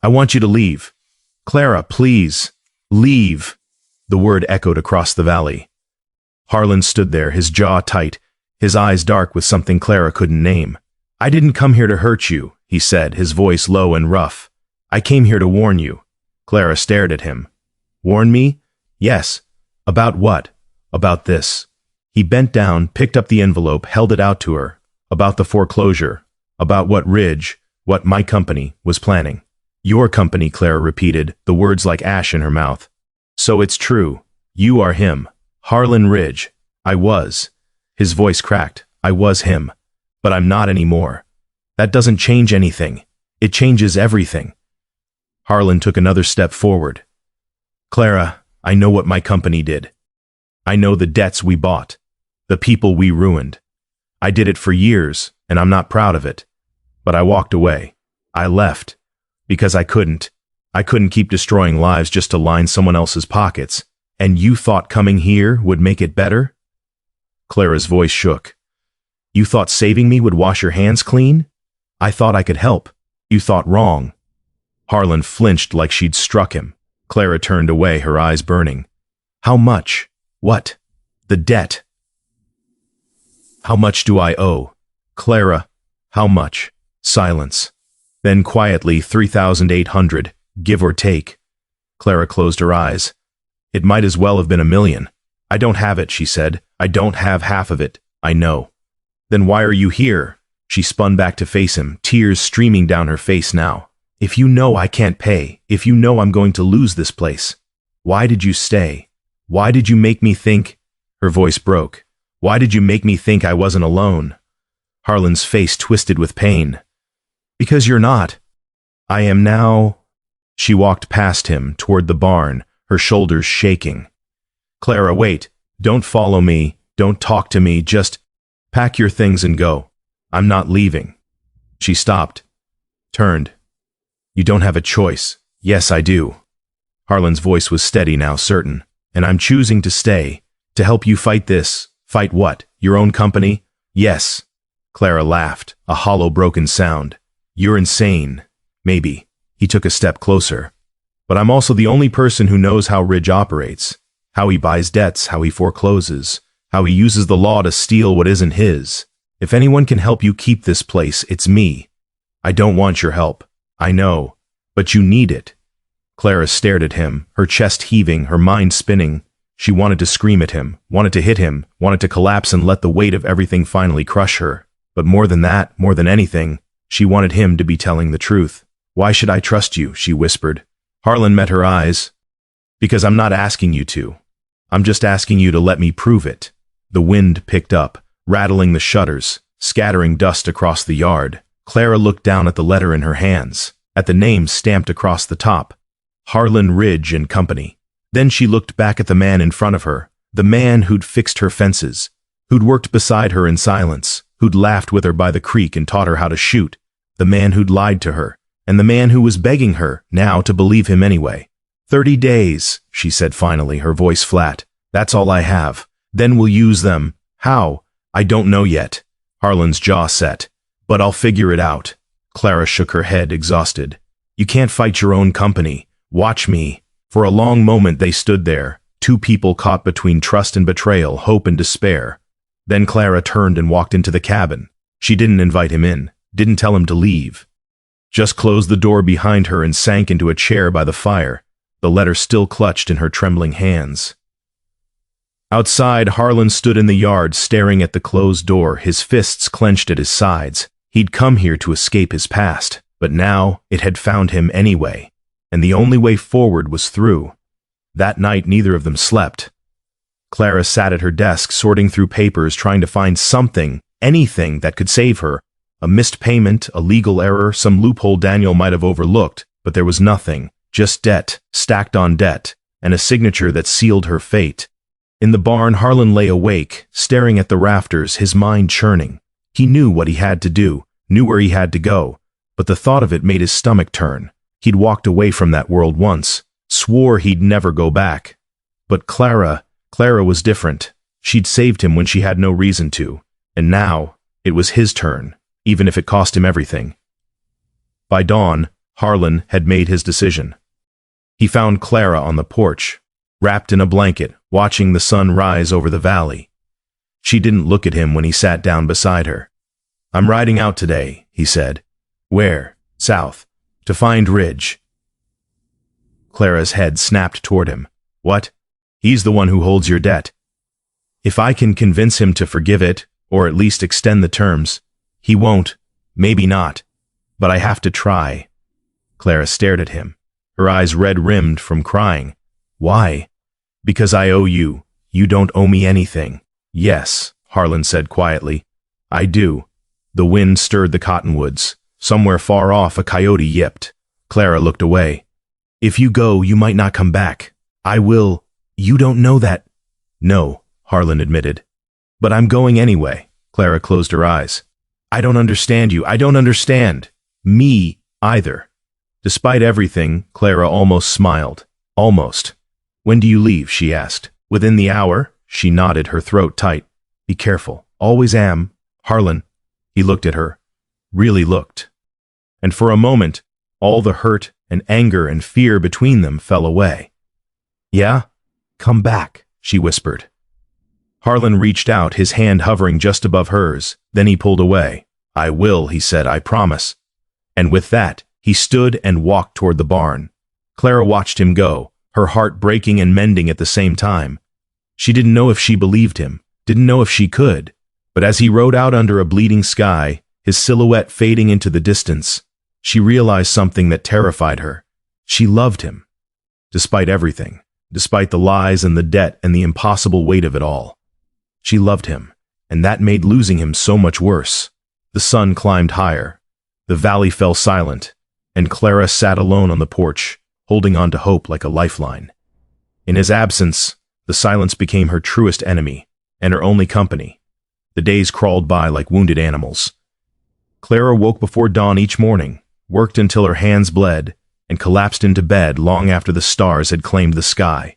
"I want you to leave. Clara, please, leave." The word echoed across the valley. Harlan stood there, his jaw tight, his eyes dark with something Clara couldn't name. "I didn't come here to hurt you," he said, his voice low and rough. "I came here to warn you." Clara stared at him. "Warn me?" "Yes." "About what?" "About this." He bent down, picked up the envelope, held it out to her. "About the foreclosure. About what Ridge, what my company, was planning." "Your company," Clara repeated, the words like ash in her mouth. "So it's true. You are him. Harlan Ridge." "I was." His voice cracked. "I was him. But I'm not anymore. That doesn't change anything. It changes everything." Harlan took another step forward. "Clara, I know what my company did. I know the debts we bought, the people we ruined. I did it for years, and I'm not proud of it. But I walked away. I left. Because I couldn't. I couldn't keep destroying lives just to line someone else's pockets. And you thought coming here would make it better?" Clara's voice shook. "You thought saving me would wash your hands clean? I thought I could help. You thought wrong." Harlan flinched like she'd struck him. Clara turned away, her eyes burning. "How much?" "What?" "The debt." "How much do I owe?" "Clara, how much?" Silence. Then quietly, 3,800, give or take. Clara closed her eyes. "It might as well have been 1,000,000. "I don't have it," she said. "I don't have half of it. I know." "Then why are you here?" She spun back to face him, tears streaming down her face now. "If you know I can't pay, if you know I'm going to lose this place, why did you stay? Why did you make me think—" Her voice broke. "Why did you make me think I wasn't alone?" Harlan's face twisted with pain. "Because you're not. I am now." She walked past him, toward the barn, her shoulders shaking. "Clara, wait. Don't follow me. Don't talk to me. Just pack your things and go. I'm not leaving." She stopped, turned. "You don't have a choice." "Yes, I do." Harlan's voice was steady now, certain. "And I'm choosing to stay To help you fight this. Fight what? Your own company? Yes. Clara laughed, a hollow broken sound. You're insane. Maybe. He took a step closer. But I'm also the only person who knows how Ridge operates. How he buys debts, how he forecloses, how he uses the law to steal what isn't his. If anyone can help you keep this place, it's me. I don't want your help. I know. But you need it. Clara stared at him, her chest heaving, her mind spinning. She wanted to scream at him, wanted to hit him, wanted to collapse and let the weight of everything finally crush her. But more than that, more than anything, she wanted him to be telling the truth. Why should I trust you? She whispered. Harlan met her eyes. Because I'm not asking you to. I'm just asking you to let me prove it. The wind picked up, rattling the shutters, scattering dust across the yard. Clara looked down at the letter in her hands, at the name stamped across the top. Harlan Ridge and Company. Then she looked back at the man in front of her, the man who'd fixed her fences, who'd worked beside her in silence, who'd laughed with her by the creek and taught her how to shoot, the man who'd lied to her, and the man who was begging her, now, to believe him anyway. 30 days, she said finally, her voice flat. That's all I have. Then we'll use them. How? I don't know yet. Harlan's jaw set. But I'll figure it out. Clara shook her head, exhausted. You can't fight your own company. Watch me. For a long moment they stood there, two people caught between trust and betrayal, hope and despair. Then Clara turned and walked into the cabin. She didn't invite him in, didn't tell him to leave. Just closed the door behind her and sank into a chair by the fire, the letter still clutched in her trembling hands. Outside, Harlan stood in the yard staring at the closed door, his fists clenched at his sides. He'd come here to escape his past, but now it had found him anyway. And the only way forward was through. That night neither of them slept. Clara sat at her desk sorting through papers, trying to find something, anything that could save her. A missed payment, a legal error, some loophole Daniel might have overlooked, but there was nothing, just debt, stacked on debt, and a signature that sealed her fate. In the barn, Harlan lay awake, staring at the rafters, his mind churning. He knew what he had to do, knew where he had to go, but the thought of it made his stomach turn. He'd walked away from that world once, swore he'd never go back. But Clara was different. She'd saved him when she had no reason to, and now it was his turn, even if it cost him everything. By dawn, Harlan had made his decision. He found Clara on the porch, wrapped in a blanket, watching the sun rise over the valley. She didn't look at him when he sat down beside her. I'm riding out today, he said. Where? South. To find Ridge. Clara's head snapped toward him. What? He's the one who holds your debt. If I can convince him to forgive it, or at least extend the terms, he won't. Maybe not. But I have to try. Clara stared at him, her eyes red-rimmed from crying. Why? Because I owe you. You don't owe me anything. Yes, Harlan said quietly. I do. The wind stirred the cottonwoods. Somewhere far off, a coyote yipped. Clara looked away. If you go, you might not come back. I will. You don't know that. No, Harlan admitted. But I'm going anyway. Clara closed her eyes. I don't understand you. I don't understand. Me, either. Despite everything, Clara almost smiled. Almost. When do you leave? She asked. Within the hour? She nodded, her throat tight. Be careful. Always am. Harlan. He looked at her. Really looked. And for a moment, all the hurt and anger and fear between them fell away. Yeah? Come back, she whispered. Harlan reached out, his hand hovering just above hers. Then he pulled away. I will, he said, I promise. And with that, he stood and walked toward the barn. Clara watched him go, her heart breaking and mending at the same time. She didn't know if she believed him, didn't know if she could. But as he rode out under a bleeding sky, his silhouette fading into the distance, she realized something that terrified her. She loved him. Despite everything, despite the lies and the debt and the impossible weight of it all. She loved him, and that made losing him so much worse. The sun climbed higher. The valley fell silent, and Clara sat alone on the porch, holding on to hope like a lifeline. In his absence, the silence became her truest enemy, and her only company. The days crawled by like wounded animals. Clara woke before dawn each morning, worked until her hands bled, and collapsed into bed long after the stars had claimed the sky.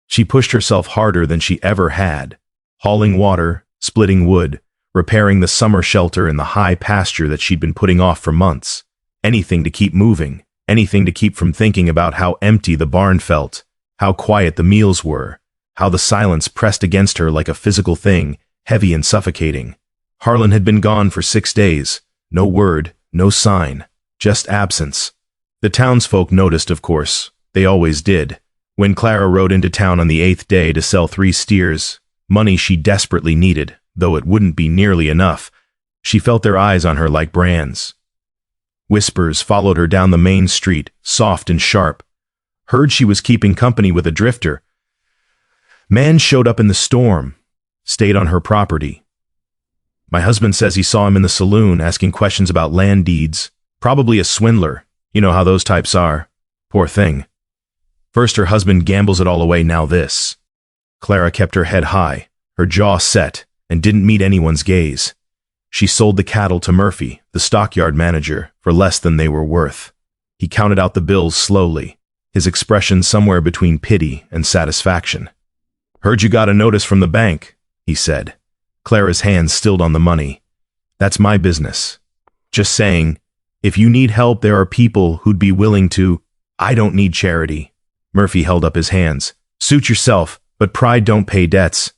She pushed herself harder than she ever had, hauling water, splitting wood, repairing the summer shelter in the high pasture that she'd been putting off for months. Anything to keep moving, anything to keep from thinking about how empty the barn felt, how quiet the meals were, how the silence pressed against her like a physical thing, heavy and suffocating. Harlan had been gone for 6 days. No word, no sign, just absence. The townsfolk noticed, of course. They always did. When Clara rode into town on the 8th day to sell 3 steers, money she desperately needed, though it wouldn't be nearly enough, she felt their eyes on her like brands. Whispers followed her down the main street, soft and sharp. Heard she was keeping company with a drifter. Man showed up in the storm, stayed on her property. My husband says he saw him in the saloon asking questions about land deeds. Probably a swindler. You know how those types are. Poor thing. First her husband gambles it all away, now this. Clara kept her head high, her jaw set, and didn't meet anyone's gaze. She sold the cattle to Murphy, the stockyard manager, for less than they were worth. He counted out the bills slowly, his expression somewhere between pity and satisfaction. "Heard you got a notice from the bank," he said. Clara's hands stilled on the money. "That's my business. Just saying, if you need help, there are people who'd be willing to. I don't need charity." Murphy held up his hands. "Suit yourself, but pride don't pay debts."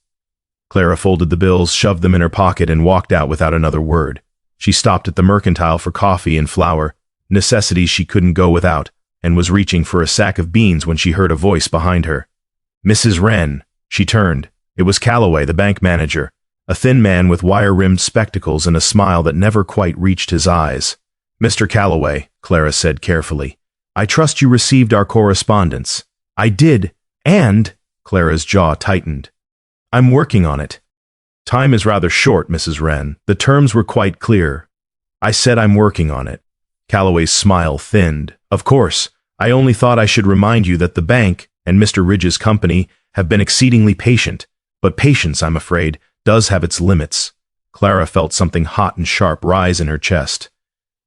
Clara folded the bills, shoved them in her pocket, and walked out without another word. She stopped at the mercantile for coffee and flour, necessities she couldn't go without, and was reaching for a sack of beans when she heard a voice behind her. "Mrs. Wren." She turned. It was Calloway, the bank manager, a thin man with wire-rimmed spectacles and a smile that never quite reached his eyes. "Mr. Calloway," Clara said carefully, "I trust you received our correspondence." "I did, and—" Clara's jaw tightened. "I'm working on it." "Time is rather short, Mrs. Wren. The terms were quite clear." "I said I'm working on it." Calloway's smile thinned. "Of course, I only thought I should remind you that the bank and Mr. Ridge's company have been exceedingly patient, but patience, I'm afraid, does have its limits." Clara felt something hot and sharp rise in her chest.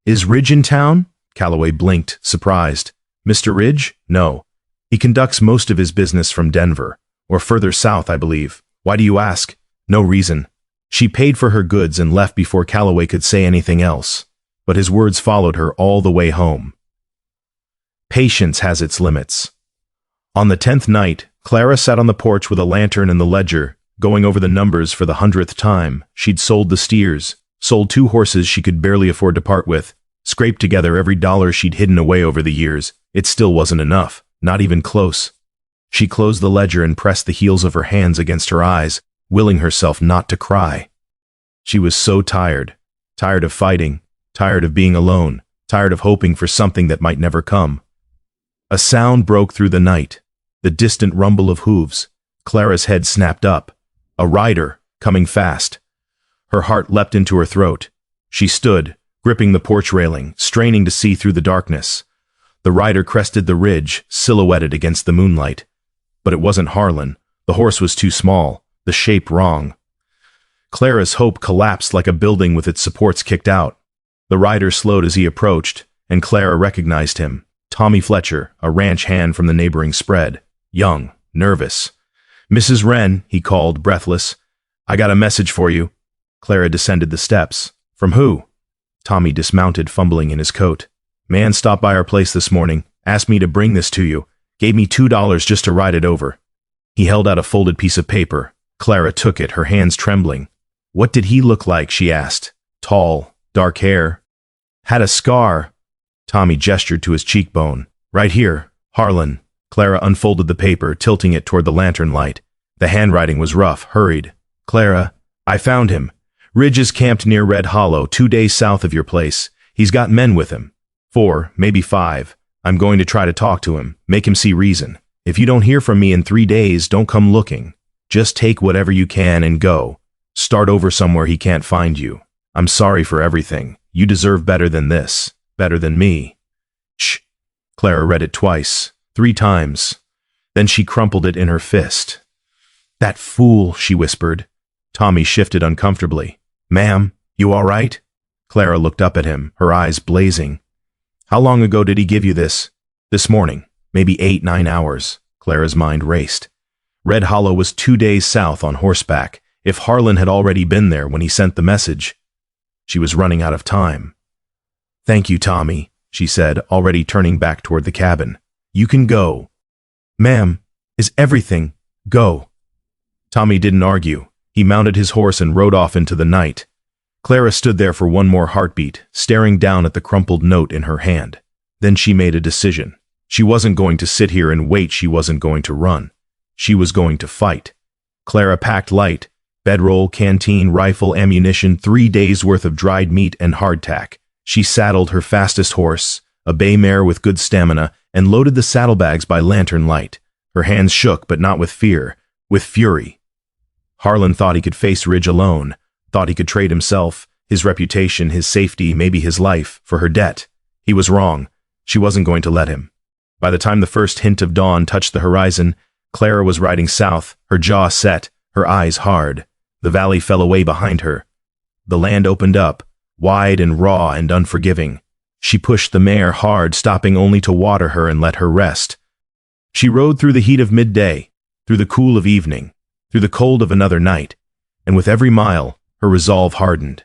"Is Ridge in town?" Calloway blinked, surprised. "Mr. Ridge? No. He conducts most of his business from Denver, or further south, I believe. Why do you ask?" "No reason." She paid for her goods and left before Calloway could say anything else, but his words followed her all the way home. Patience has its limits. On the 10th night, Clara sat on the porch with a lantern and the ledger, going over the numbers for the 100th time. She'd sold the steers, sold 2 horses she could barely afford to part with, scraped together every dollar she'd hidden away over the years. It still wasn't enough, not even close. She closed the ledger and pressed the heels of her hands against her eyes, willing herself not to cry. She was so tired, tired of fighting, tired of being alone, tired of hoping for something that might never come. A sound broke through the night, the distant rumble of hooves. Clara's head snapped up. A rider, coming fast. Her heart leapt into her throat. She stood, gripping the porch railing, straining to see through the darkness. The rider crested the ridge, silhouetted against the moonlight. But it wasn't Harlan. The horse was too small, the shape wrong. Clara's hope collapsed like a building with its supports kicked out. The rider slowed as he approached, and Clara recognized him. Tommy Fletcher, a ranch hand from the neighboring spread. Young, nervous. "Mrs. Wren," he called, breathless. "I got a message for you." Clara descended the steps. "From who?" Tommy dismounted, fumbling in his coat. "Man stopped by our place this morning, asked me to bring this to you. Gave me $2 just to ride it over." He held out a folded piece of paper. Clara took it, her hands trembling. "What did he look like?" she asked. "Tall, dark hair. Had a scar." Tommy gestured to his cheekbone. "Right here, Harlan." Clara unfolded the paper, tilting it toward the lantern light. The handwriting was rough, hurried. "Clara, I found him. Ridge is camped near Red Hollow, 2 days south of your place. He's got men with him. 4, maybe 5. I'm going to try to talk to him, make him see reason. If you don't hear from me in 3 days, don't come looking. Just take whatever you can and go. Start over somewhere he can't find you. I'm sorry for everything. You deserve better than this. Better than me." Shh. Clara read it twice, 3 times. Then she crumpled it in her fist. "That fool," she whispered. Tommy shifted uncomfortably. "Ma'am, you all right?" Clara looked up at him, her eyes blazing. "How long ago did he give you this?" "This morning. Maybe 8, 9 hours." Clara's mind raced. Red Hollow was 2 days south on horseback. If Harlan had already been there when he sent the message, she was running out of time. "Thank you, Tommy," she said, already turning back toward the cabin. "You can go." "Ma'am, is everything? Go." Tommy didn't argue. He mounted his horse and rode off into the night. Clara stood there for one more heartbeat, staring down at the crumpled note in her hand. Then she made a decision. She wasn't going to sit here and wait. She wasn't going to run. She was going to fight. Clara packed light: bedroll, canteen, rifle, ammunition, 3 days' worth of dried meat and hardtack. She saddled her fastest horse, a bay mare with good stamina, and loaded the saddlebags by lantern light. Her hands shook, but not with fear, with fury. Harlan thought he could face Ridge alone, thought he could trade himself, his reputation, his safety, maybe his life, for her debt. He was wrong. She wasn't going to let him. By the time the first hint of dawn touched the horizon, Clara was riding south, her jaw set, her eyes hard. The valley fell away behind her. The land opened up, wide and raw and unforgiving. She pushed the mare hard, stopping only to water her and let her rest. She rode through the heat of midday, through the cool of evening, through the cold of another night, and with every mile, her resolve hardened.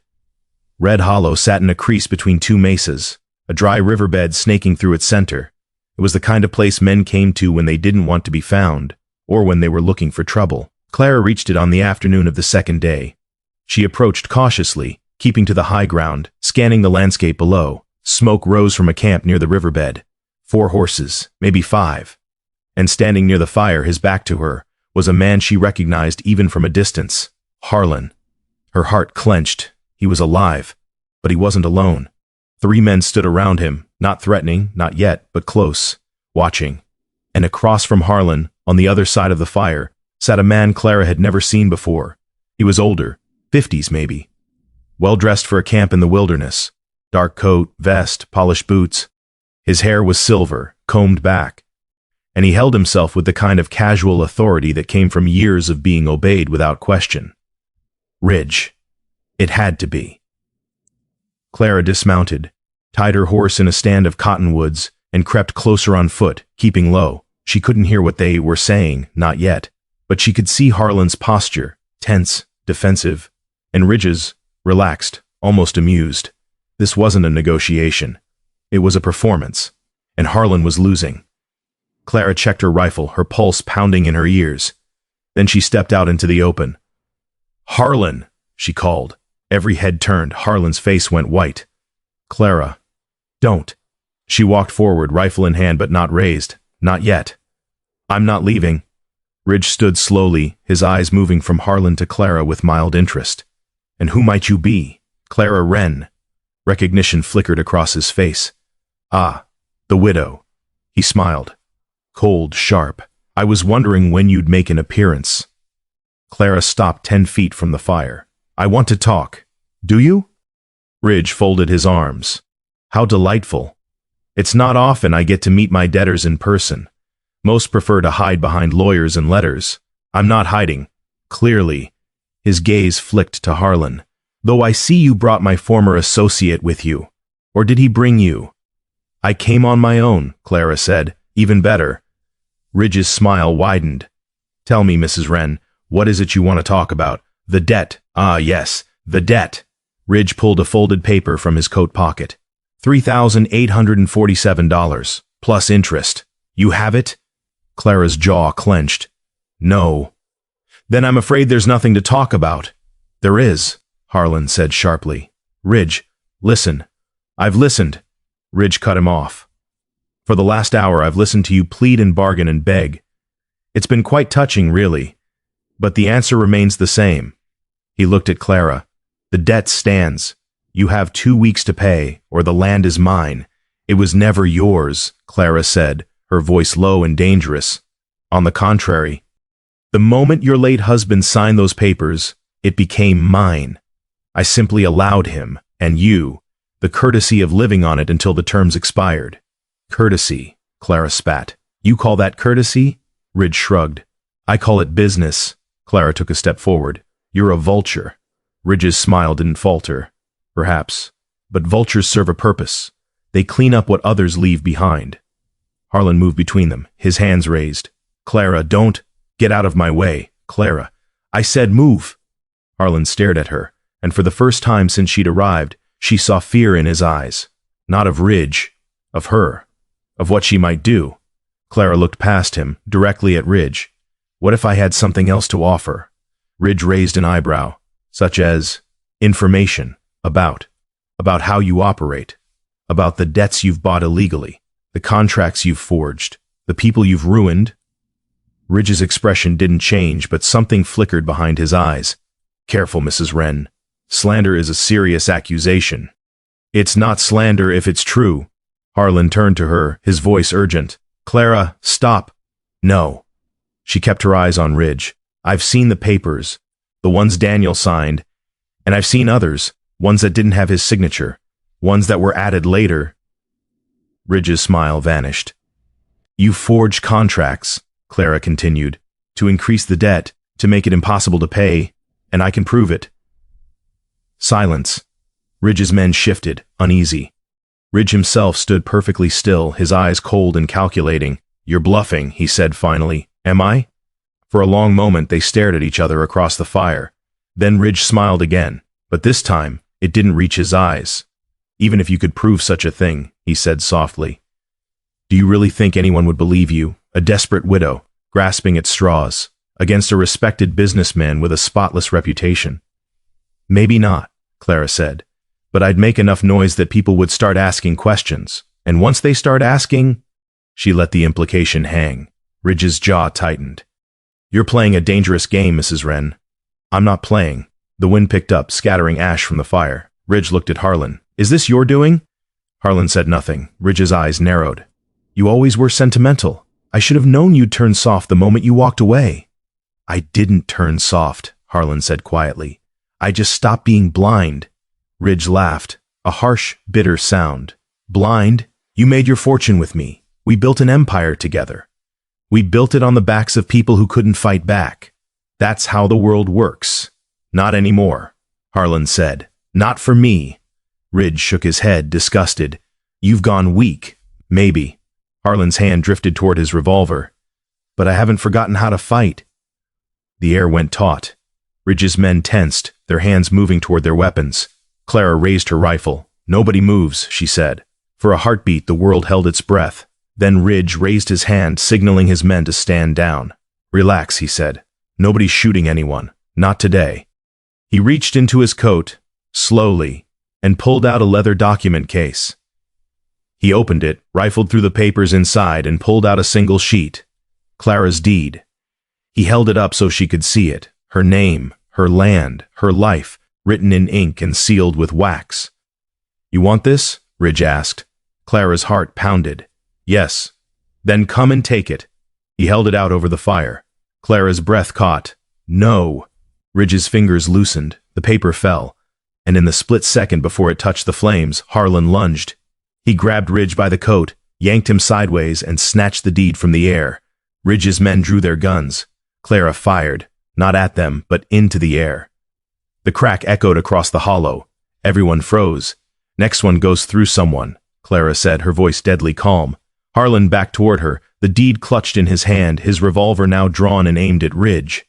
Red Hollow sat in a crease between two mesas, a dry riverbed snaking through its center. It was the kind of place men came to when they didn't want to be found, or when they were looking for trouble. Clara reached it on the afternoon of the second day. She approached cautiously, keeping to the high ground, scanning the landscape below. Smoke rose from a camp near the riverbed. 4 horses, maybe 5. And standing near the fire, his back to her, was a man she recognized even from a distance. Harlan. Her heart clenched. He was alive, but he wasn't alone. 3 men stood around him, not threatening, not yet, but close, watching. And across from Harlan, on the other side of the fire, sat a man Clara had never seen before. He was older, 50s maybe. Well-dressed for a camp in the wilderness. Dark coat, vest, polished boots. His hair was silver, combed back. And he held himself with the kind of casual authority that came from years of being obeyed without question. Ridge. It had to be. Clara dismounted, tied her horse in a stand of cottonwoods, and crept closer on foot, keeping low. She couldn't hear what they were saying, not yet, but she could see Harlan's posture, tense, defensive, and Ridge's, relaxed, almost amused. This wasn't a negotiation. It was a performance, and Harlan was losing. Clara checked her rifle, her pulse pounding in her ears. Then she stepped out into the open. "Harlan," she called. Every head turned. Harlan's face went white. "Clara, don't." She walked forward, rifle in hand but not raised. "Not yet." "I'm not leaving." Ridge stood slowly, his eyes moving from Harlan to Clara with mild interest. "And who might you be?" "Clara Wren." Recognition flickered across his face. "Ah, the widow." He smiled. Cold, sharp. "I was wondering when you'd make an appearance." Clara stopped 10 feet from the fire. "I want to talk." "Do you?" Ridge folded his arms. "How delightful. It's not often I get to meet my debtors in person. Most prefer to hide behind lawyers and letters. I'm not hiding. Clearly." His gaze flicked to Harlan. "Though I see you brought my former associate with you. Or did he bring you?" "I came on my own," Clara said. "Even better." Ridge's smile widened. "Tell me, Mrs. Wren, what is it you want to talk about?" "The debt." "Ah, yes, the debt." Ridge pulled a folded paper from his coat pocket. $3,847, plus interest. "You have it?" Clara's jaw clenched. "No." "Then I'm afraid there's nothing to talk about." "There is," Harlan said sharply. "Ridge, listen." "I've listened." Ridge cut him off. "For the last hour I've listened to you plead and bargain and beg. It's been quite touching, really. But the answer remains the same." He looked at Clara. "The debt stands. You have 2 weeks to pay, or the land is mine." "It was never yours," Clara said, her voice low and dangerous. "On the contrary. The moment your late husband signed those papers, it became mine. I simply allowed him, and you, the courtesy of living on it until the terms expired." "Courtesy," Clara spat. "You call that courtesy?" Ridge shrugged. "I call it business." Clara took a step forward. "You're a vulture." Ridge's smile didn't falter. "Perhaps. But vultures serve a purpose. They clean up what others leave behind." Harlan moved between them, his hands raised. "Clara, don't." Get out of my way, Clara. I said move. Harlan stared at her, and for the first time since she'd arrived, she saw fear in his eyes. Not of Ridge, of her, of what she might do. Clara looked past him, directly at Ridge. What if I had something else to offer? Ridge raised an eyebrow, such as information, about how you operate, about the debts you've bought illegally, the contracts you've forged, the people you've ruined. Ridge's expression didn't change, but something flickered behind his eyes. Careful, Mrs. Wren. Slander is a serious accusation. It's not slander if it's true. Harlan turned to her, his voice urgent. Clara, stop. No. She kept her eyes on Ridge. I've seen the papers, the ones Daniel signed, and I've seen others, ones that didn't have his signature, ones that were added later. Ridge's smile vanished. You forged contracts, Clara continued, to increase the debt, to make it impossible to pay, and I can prove it. Silence. Ridge's men shifted, uneasy. Ridge himself stood perfectly still, his eyes cold and calculating. You're bluffing, he said finally. Am I? For a long moment they stared at each other across the fire. Then Ridge smiled again, but this time it didn't reach his eyes. Even if you could prove such a thing, he said softly. Do you really think anyone would believe you, a desperate widow, grasping at straws, against a respected businessman with a spotless reputation? Maybe not, Clara said, but I'd make enough noise that people would start asking questions, and once they start asking... She let the implication hang. Ridge's jaw tightened. You're playing a dangerous game, Mrs. Wren. I'm not playing. The wind picked up, scattering ash from the fire. Ridge looked at Harlan. Is this your doing? Harlan said nothing. Ridge's eyes narrowed. You always were sentimental. I should have known you'd turn soft the moment you walked away. I didn't turn soft, Harlan said quietly. I just stopped being blind. Ridge laughed, a harsh, bitter sound. Blind? You made your fortune with me. We built an empire together. We built it on the backs of people who couldn't fight back. That's how the world works. Not anymore, Harlan said. Not for me. Ridge shook his head, disgusted. You've gone weak. Maybe. Harlan's hand drifted toward his revolver. But I haven't forgotten how to fight. The air went taut. Ridge's men tensed, their hands moving toward their weapons. Clara raised her rifle. Nobody moves, she said. For a heartbeat, the world held its breath. Then Ridge raised his hand, signaling his men to stand down. Relax, he said. Nobody's shooting anyone. Not today. He reached into his coat, slowly, and pulled out a leather document case. He opened it, rifled through the papers inside, and pulled out a single sheet. Clara's deed. He held it up so she could see it. Her name, her land, her life, written in ink and sealed with wax. You want this? Ridge asked. Clara's heart pounded. Yes. Then come and take it. He held it out over the fire. Clara's breath caught. No. Ridge's fingers loosened. The paper fell. And in the split second before it touched the flames, Harlan lunged. He grabbed Ridge by the coat, yanked him sideways, and snatched the deed from the air. Ridge's men drew their guns. Clara fired, not at them, but into the air. The crack echoed across the hollow. Everyone froze. Next one goes through someone, Clara said, her voice deadly calm. Harlan backed toward her, the deed clutched in his hand, his revolver now drawn and aimed at Ridge.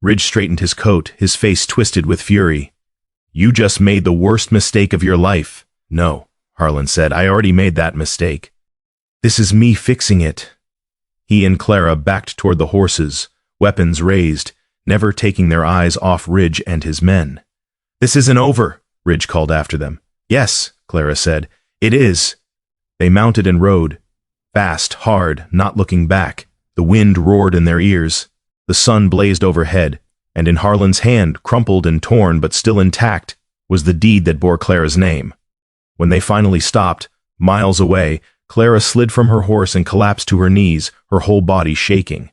Ridge straightened his coat, his face twisted with fury. You just made the worst mistake of your life. No, Harlan said, I already made that mistake. This is me fixing it. He and Clara backed toward the horses, weapons raised, never taking their eyes off Ridge and his men. This isn't over, Ridge called after them. Yes, Clara said, it is. They mounted and rode. Fast, hard, not looking back. The wind roared in their ears. The sun blazed overhead, and in Harlan's hand, crumpled and torn but still intact, was the deed that bore Clara's name. When they finally stopped, miles away, Clara slid from her horse and collapsed to her knees, her whole body shaking.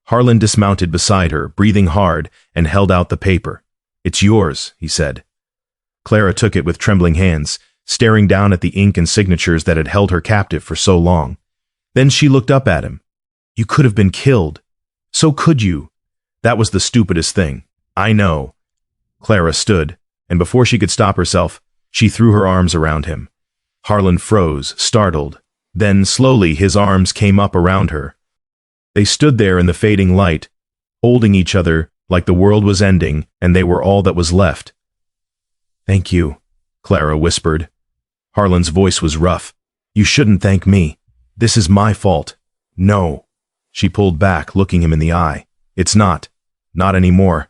Harlan dismounted beside her, breathing hard, and held out the paper. It's yours, he said. Clara took it with trembling hands, staring down at the ink and signatures that had held her captive for so long. Then she looked up at him. You could have been killed. So could you. That was the stupidest thing. I know. Clara stood, and before she could stop herself, she threw her arms around him. Harlan froze, startled. Then, slowly, his arms came up around her. They stood there in the fading light, holding each other like the world was ending and they were all that was left. "Thank you," Clara whispered. Harlan's voice was rough. "You shouldn't thank me. This is my fault." "No." She pulled back, looking him in the eye. "It's not. Not anymore."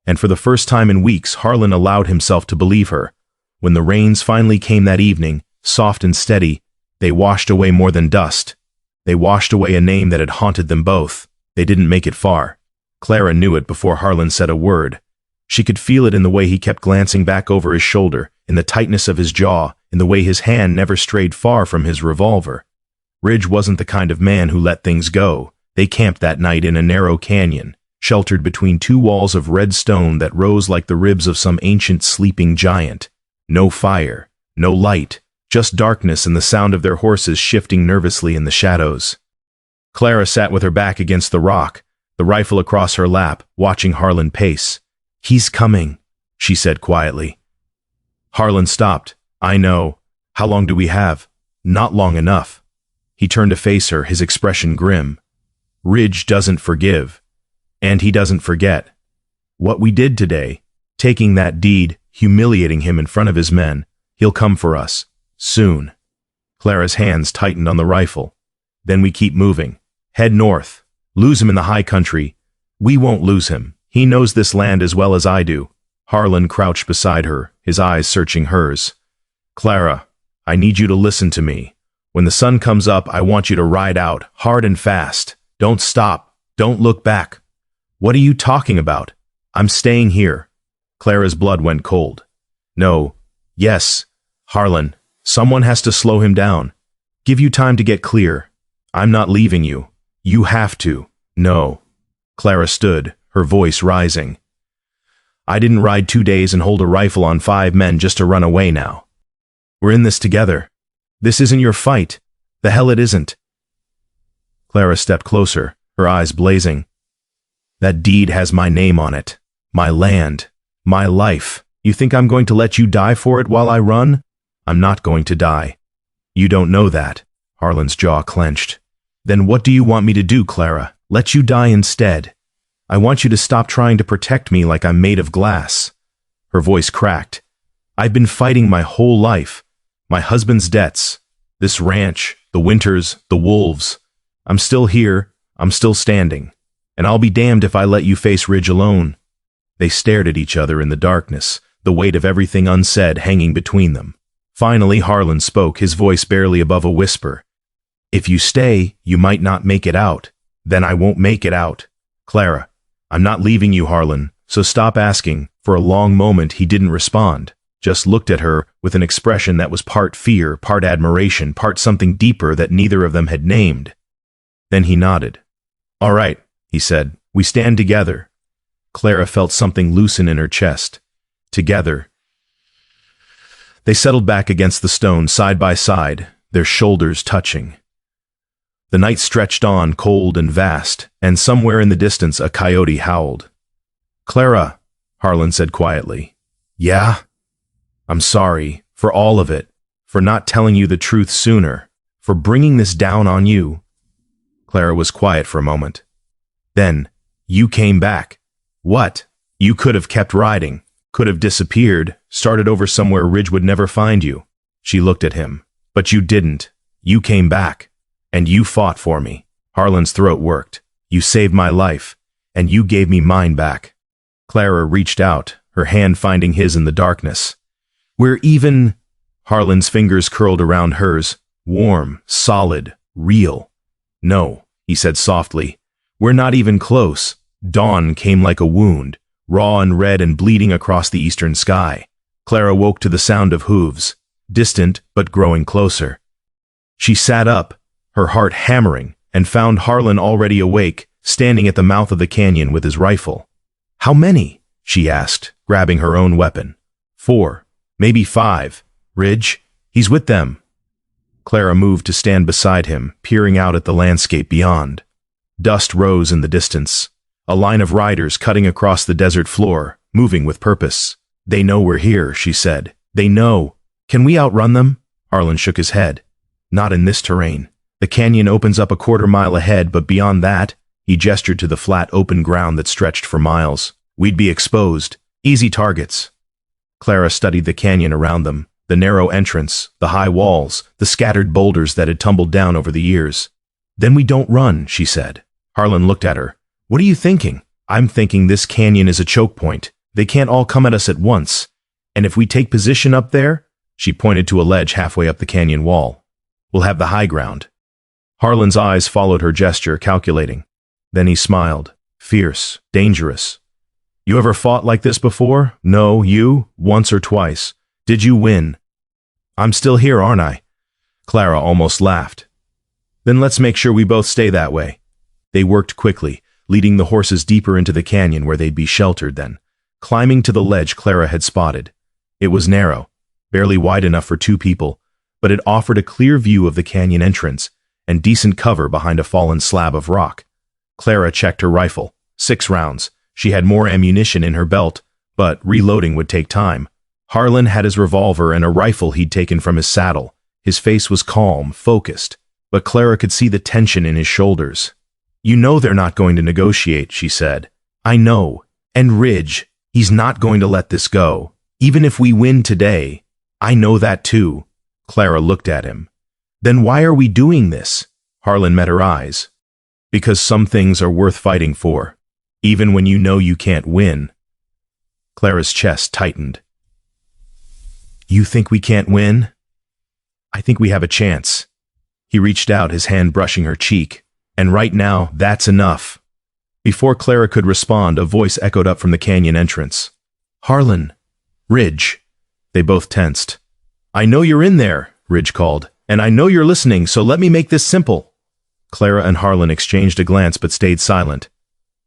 And for the first time in weeks, Harlan allowed himself to believe her. When the rains finally came that evening, soft and steady, they washed away more than dust. They washed away a name that had haunted them both. They didn't make it far. Clara knew it before Harlan said a word. She could feel it in the way he kept glancing back over his shoulder, in the tightness of his jaw, in the way his hand never strayed far from his revolver. Ridge wasn't the kind of man who let things go. They camped that night in a narrow canyon, sheltered between two walls of red stone that rose like the ribs of some ancient sleeping giant. No fire, no light, just darkness and the sound of their horses shifting nervously in the shadows. Clara sat with her back against the rock, the rifle across her lap, watching Harlan pace. "He's coming," she said quietly. Harlan stopped. "I know. How long do we have?" "Not long enough." He turned to face her, his expression grim. "Ridge doesn't forgive. And he doesn't forget. What we did today, taking that deed, humiliating him in front of his men, he'll come for us. Soon." Clara's hands tightened on the rifle. "Then we keep moving. Head north. Lose him in the high country. We won't lose him. He knows this land as well as I do." Harlan crouched beside her, his eyes searching hers. "Clara, I need you to listen to me. When the sun comes up, I want you to ride out, hard and fast. Don't stop. Don't look back." "What are you talking about? I'm staying here." Clara's blood went cold. "No. Yes. Harlan, someone has to slow him down. Give you time to get clear. I'm not leaving you. You have to." "No." Clara stood, her voice rising. "I didn't ride 2 days and hold a rifle on 5 men just to run away now. We're in this together. This isn't your fight. The hell it isn't." Clara stepped closer, her eyes blazing. "That deed has my name on it. My land. My life. You think I'm going to let you die for it while I run? I'm not going to die." "You don't know that." Harlan's jaw clenched. "Then what do you want me to do, Clara? Let you die instead? I want you to stop trying to protect me like I'm made of glass." Her voice cracked. "I've been fighting my whole life. My husband's debts. This ranch, the winters, the wolves. I'm still here. I'm still standing. And I'll be damned if I let you face Ridge alone." They stared at each other in the darkness, the weight of everything unsaid hanging between them. Finally, Harlan spoke, his voice barely above a whisper. "If you stay, you might not make it out. Then I won't make it out. Clara, I'm not leaving you, Harlan, so stop asking." For a long moment he didn't respond, just looked at her with an expression that was part fear, part admiration, part something deeper that neither of them had named. Then he nodded. "All right," he said, "we stand together." Clara felt something loosen in her chest. Together. They settled back against the stone side by side, their shoulders touching. The night stretched on, cold and vast, and somewhere in the distance a coyote howled. "Clara," Harlan said quietly. "Yeah?" "I'm sorry, for all of it, for not telling you the truth sooner, for bringing this down on you." Clara was quiet for a moment. "Then, you came back. What? You could have kept riding, could have disappeared, started over somewhere Ridge would never find you." She looked at him. "But you didn't. You came back. And you fought for me." Harlan's throat worked. "You saved my life, and you gave me mine back." Clara reached out, her hand finding his in the darkness. "We're even." Harlan's fingers curled around hers, warm, solid, real. "No," he said softly. "We're not even close." Dawn came like a wound, raw and red and bleeding across the eastern sky. Clara woke to the sound of hooves, distant but growing closer. She sat up, her heart hammering, and found Harlan already awake, standing at the mouth of the canyon with his rifle. "How many?" she asked, grabbing her own weapon. "4, maybe 5. Ridge, he's with them." Clara moved to stand beside him, peering out at the landscape beyond. Dust rose in the distance. A line of riders cutting across the desert floor, moving with purpose. "They know we're here," she said. "They know. Can we outrun them?" Harlan shook his head. "Not in this terrain. The canyon opens up a 1/4 mile ahead, but beyond that," He gestured to the flat, open ground that stretched for miles. We'd be exposed. Easy targets. Clara studied the canyon around them, the narrow entrance, the high walls, the scattered boulders that had tumbled down over the years. Then we don't run, she said. Harlan looked at her. What are you thinking? I'm thinking this canyon is a choke point. They can't all come at us at once. And if we take position up there, she pointed to a ledge halfway up the canyon wall, we'll have the high ground. Harlan's eyes followed her gesture, calculating. Then he smiled. Fierce, dangerous. You ever fought like this before? No, you? Once or twice. Did you win? I'm still here, aren't I? Clara almost laughed. Then let's make sure we both stay that way. They worked quickly, leading the horses deeper into the canyon where they'd be sheltered then, climbing to the ledge Clara had spotted. It was narrow, barely wide enough for two people, but it offered a clear view of the canyon entrance and decent cover behind a fallen slab of rock. Clara checked her rifle. 6 rounds. She had more ammunition in her belt, but reloading would take time. Harlan had his revolver and a rifle he'd taken from his saddle. His face was calm, focused, but Clara could see the tension in his shoulders. You know they're not going to negotiate, she said. I know. And Ridge, he's not going to let this go. Even if we win today, I know that too. Clara looked at him. Then why are we doing this? Harlan met her eyes. Because some things are worth fighting for, even when you know you can't win. Clara's chest tightened. You think we can't win? I think we have a chance. He reached out, his hand brushing her cheek. And right now, that's enough. Before Clara could respond, a voice echoed up from the canyon entrance. Harlan. Ridge. They both tensed. I know you're in there, Ridge called, and I know you're listening, so let me make this simple. Clara and Harlan exchanged a glance but stayed silent.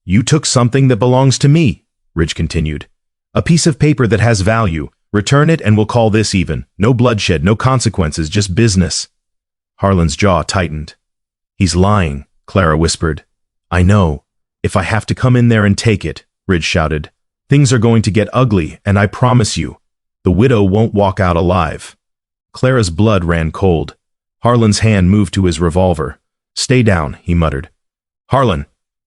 You took something that belongs to me, Ridge continued. A piece of paper that has value. Return it and we'll call this even. No bloodshed, no consequences, just business. Harlan's jaw tightened. He's lying, Clara whispered. I know. If I have to come in there and take it, Ridge shouted. Things are going to get ugly, and I promise you, the widow won't walk out alive. Clara's blood ran cold. Harlan's hand moved to his revolver. Stay down, he muttered. Harlan.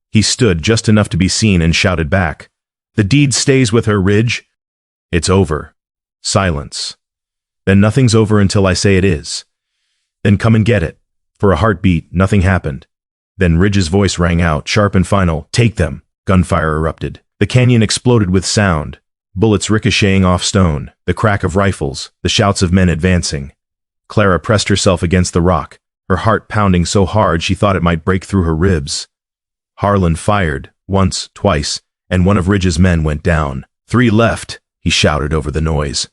He stood just enough to be seen and shouted back. The deed stays with her, Ridge. It's over. Silence. Then nothing's over until I say it is. Then come and get it. For a heartbeat, nothing happened. Then Ridge's voice rang out, sharp and final. Take them. Gunfire erupted. The canyon exploded with sound. Bullets ricocheting off stone, the crack of rifles, the shouts of men advancing. Clara pressed herself against the rock, her heart pounding so hard she thought it might break through her ribs. Harlan fired, once, twice, and one of Ridge's men went down. 3 left, he shouted over the noise.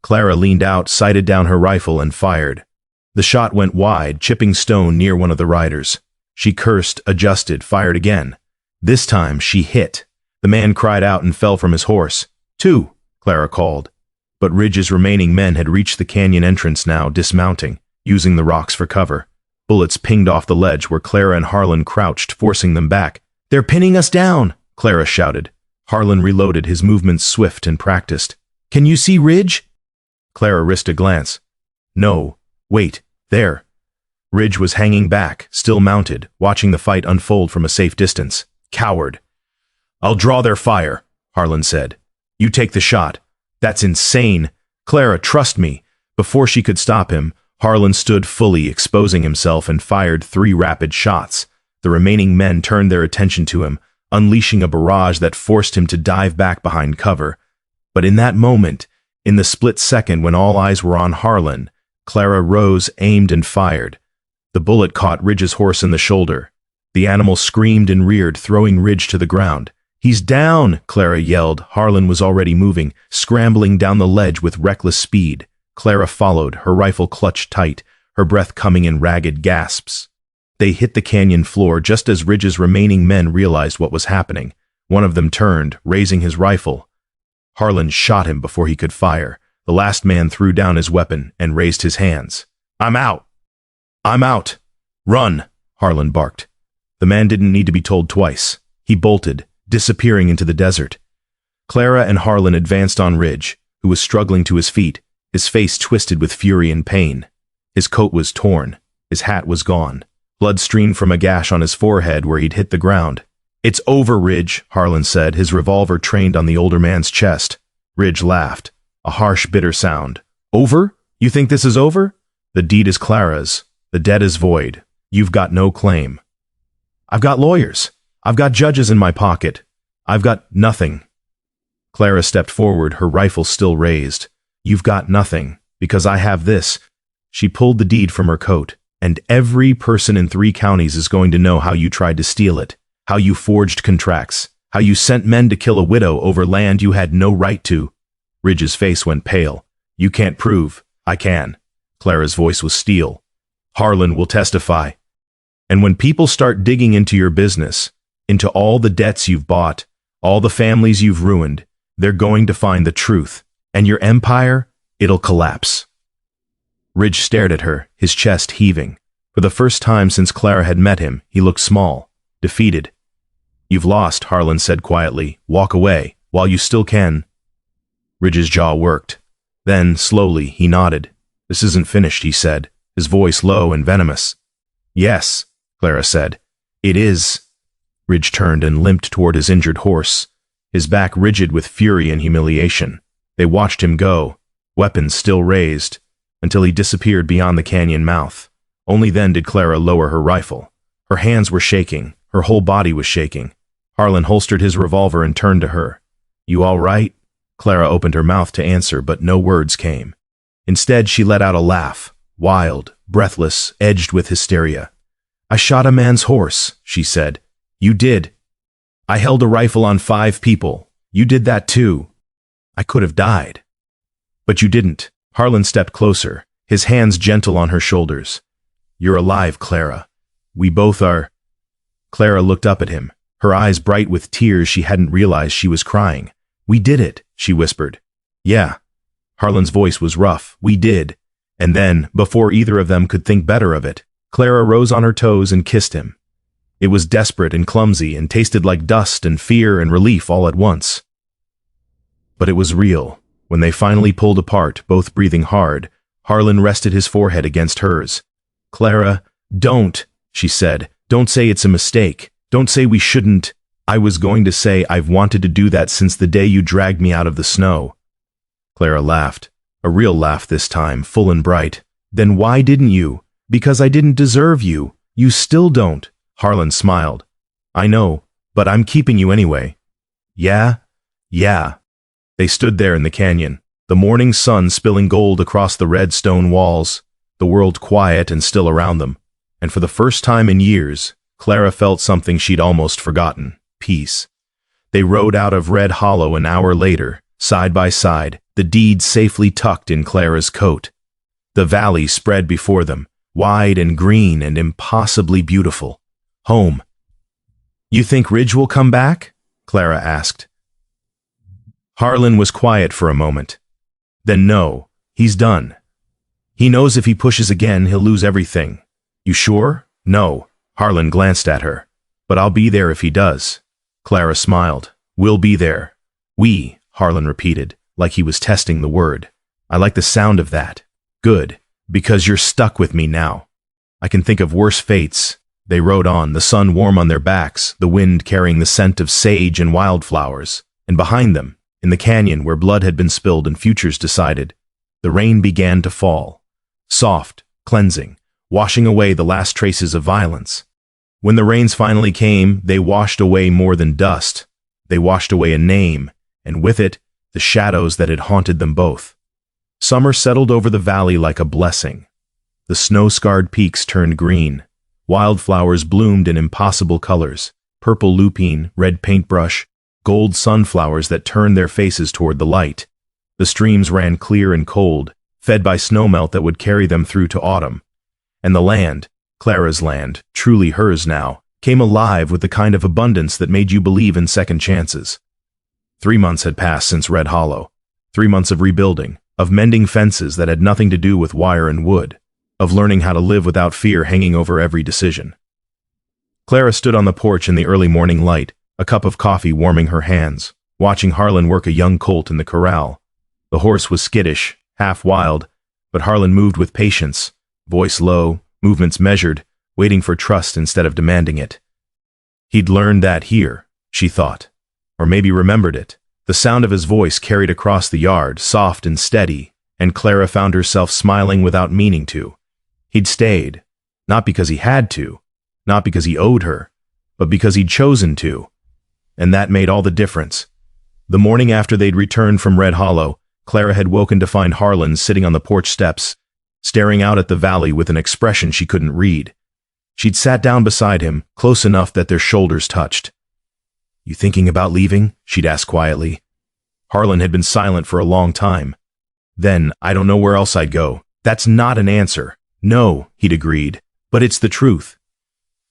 Clara leaned out, sighted down her rifle, and fired. The shot went wide, chipping stone near one of the riders. She cursed, adjusted, fired again. This time she hit. The man cried out and fell from his horse. 2, Clara called. But Ridge's remaining men had reached the canyon entrance now, dismounting, using the rocks for cover. Bullets pinged off the ledge where Clara and Harlan crouched, forcing them back. They're pinning us down, Clara shouted. Harlan reloaded, his movements swift and practiced. Can you see Ridge? Clara risked a glance. No. Wait. There. Ridge was hanging back, still mounted, watching the fight unfold from a safe distance. Coward. I'll draw their fire, Harlan said. You take the shot. That's insane. Clara, trust me. Before she could stop him, Harlan stood fully, exposing himself, and fired 3 rapid shots. The remaining men turned their attention to him, unleashing a barrage that forced him to dive back behind cover. But in that moment, in the split second when all eyes were on Harlan, Clara rose, aimed, and fired. The bullet caught Ridge's horse in the shoulder. The animal screamed and reared, throwing Ridge to the ground. He's down, Clara yelled. Harlan was already moving, scrambling down the ledge with reckless speed. Clara followed, her rifle clutched tight, her breath coming in ragged gasps. They hit the canyon floor just as Ridge's remaining men realized what was happening. One of them turned, raising his rifle. Harlan shot him before he could fire. The last man threw down his weapon and raised his hands. I'm out! I'm out! Run! Harlan barked. The man didn't need to be told twice. He bolted, disappearing into the desert. Clara and Harlan advanced on Ridge, who was struggling to his feet, his face twisted with fury and pain. His coat was torn. His hat was gone. Blood streamed from a gash on his forehead where he'd hit the ground. "It's over, Ridge," Harlan said, his revolver trained on the older man's chest. Ridge laughed, a harsh, bitter sound. "Over? You think this is over? The deed is Clara's. The debt is void. You've got no claim." "I've got lawyers. I've got judges in my pocket. I've got nothing." Clara stepped forward, her rifle still raised. "You've got nothing, because I have this." She pulled the deed from her coat. "And every person in 3 counties is going to know how you tried to steal it, how you forged contracts, how you sent men to kill a widow over land you had no right to." Ridge's face went pale. "You can't prove." "I can." Clara's voice was steel. "Harlan will testify. And when people start digging into your business, into all the debts you've bought, all the families you've ruined, they're going to find the truth. And your empire, it'll collapse." Ridge stared at her, his chest heaving. For the first time since Clara had met him, he looked small, defeated. "You've lost," Harlan said quietly. "Walk away, while you still can." Ridge's jaw worked. Then, slowly, he nodded. "This isn't finished," he said, his voice low and venomous. "Yes," Clara said. "It is." Ridge turned and limped toward his injured horse, his back rigid with fury and humiliation. They watched him go, weapons still raised, until he disappeared beyond the canyon mouth. Only then did Clara lower her rifle. Her hands were shaking, her whole body was shaking. Harlan holstered his revolver and turned to her. "You all right?" Clara opened her mouth to answer, but no words came. Instead, she let out a laugh, wild, breathless, edged with hysteria. "I shot a man's horse," she said. "You did. I held a rifle on 5 people. You did that too. I could have died. But you didn't." Harlan stepped closer, his hands gentle on her shoulders. "You're alive, Clara. We both are." Clara looked up at him, her eyes bright with tears she hadn't realized she was crying. "We did it," she whispered. "Yeah." Harlan's voice was rough. "We did." And then, before either of them could think better of it, Clara rose on her toes and kissed him. It was desperate and clumsy and tasted like dust and fear and relief all at once. But it was real. When they finally pulled apart, both breathing hard, Harlan rested his forehead against hers. "Clara, don't," she said. "Don't say it's a mistake. Don't say we shouldn't. I was going to say I've wanted to do that since the day you dragged me out of the snow." Clara laughed, a real laugh this time, full and bright. "Then why didn't you? Because I didn't deserve you. You still don't." Harlan smiled. "I know, but I'm keeping you anyway." "Yeah? Yeah." They stood there in the canyon, the morning sun spilling gold across the red stone walls, the world quiet and still around them. And for the first time in years, Clara felt something she'd almost forgotten: peace. They rode out of Red Hollow an hour later, side by side, the deed safely tucked in Clara's coat. The valley spread before them, wide and green and impossibly beautiful. Home. "You think Ridge will come back?" Clara asked. Harlan was quiet for a moment. "Then no, he's done. He knows if he pushes again, he'll lose everything." "You sure?" "No." Harlan glanced at her. "But I'll be there if he does." Clara smiled. "We'll be there." "We," Harlan repeated, like he was testing the word. "I like the sound of that." "Good, because you're stuck with me now. I can think of worse fates." They rode on, the sun warm on their backs, the wind carrying the scent of sage and wildflowers. And behind them, in the canyon where blood had been spilled and futures decided, the rain began to fall. Soft, cleansing, washing away the last traces of violence. When the rains finally came, they washed away more than dust. They washed away a name, and with it, the shadows that had haunted them both. Summer settled over the valley like a blessing. The snow-scarred peaks turned green. Wildflowers bloomed in impossible colors: purple lupine, red paintbrush, gold sunflowers that turned their faces toward the light. The streams ran clear and cold, fed by snowmelt that would carry them through to autumn. And the land, Clara's land, truly hers now, came alive with the kind of abundance that made you believe in second chances. 3 months had passed since Red Hollow. 3 months of rebuilding, of mending fences that had nothing to do with wire and wood, of learning how to live without fear hanging over every decision. Clara stood on the porch in the early morning light, a cup of coffee warming her hands, watching Harlan work a young colt in the corral. The horse was skittish, half wild, but Harlan moved with patience, voice low, movements measured, waiting for trust instead of demanding it. He'd learned that here, she thought. Or maybe remembered it. The sound of his voice carried across the yard, soft and steady, and Clara found herself smiling without meaning to. He'd stayed, not because he had to, not because he owed her, but because he'd chosen to. And that made all the difference. The morning after they'd returned from Red Hollow, Clara had woken to find Harlan sitting on the porch steps, staring out at the valley with an expression she couldn't read. She'd sat down beside him, close enough that their shoulders touched. "You thinking about leaving?" she'd asked quietly. Harlan had been silent for a long time. Then, "I don't know where else I'd go." "That's not an answer." "No," he'd agreed, "but it's the truth."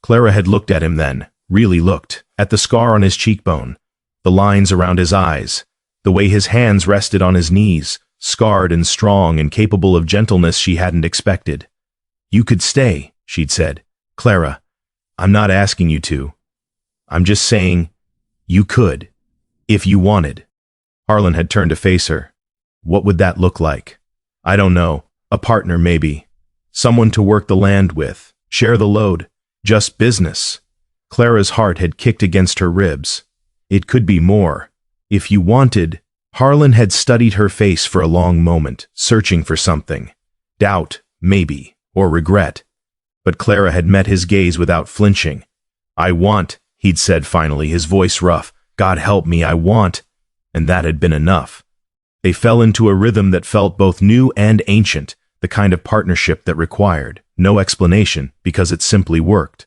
Clara had looked at him then, really looked, at the scar on his cheekbone, the lines around his eyes, the way his hands rested on his knees, scarred and strong and capable of gentleness she hadn't expected. "You could stay," she'd said. "Clara, I'm not asking you to. I'm just saying you could, if you wanted." Harlan had turned to face her. "What would that look like?" "I don't know. A partner, maybe. Someone to work the land with, share the load. Just business." Clara's heart had kicked against her ribs. "It could be more. If you wanted." Harlan had studied her face for a long moment, searching for something. Doubt, maybe, or regret. But Clara had met his gaze without flinching. "I want," he'd said finally, his voice rough. "God help me, I want." And that had been enough. They fell into a rhythm that felt both new and ancient, the kind of partnership that required no explanation because it simply worked.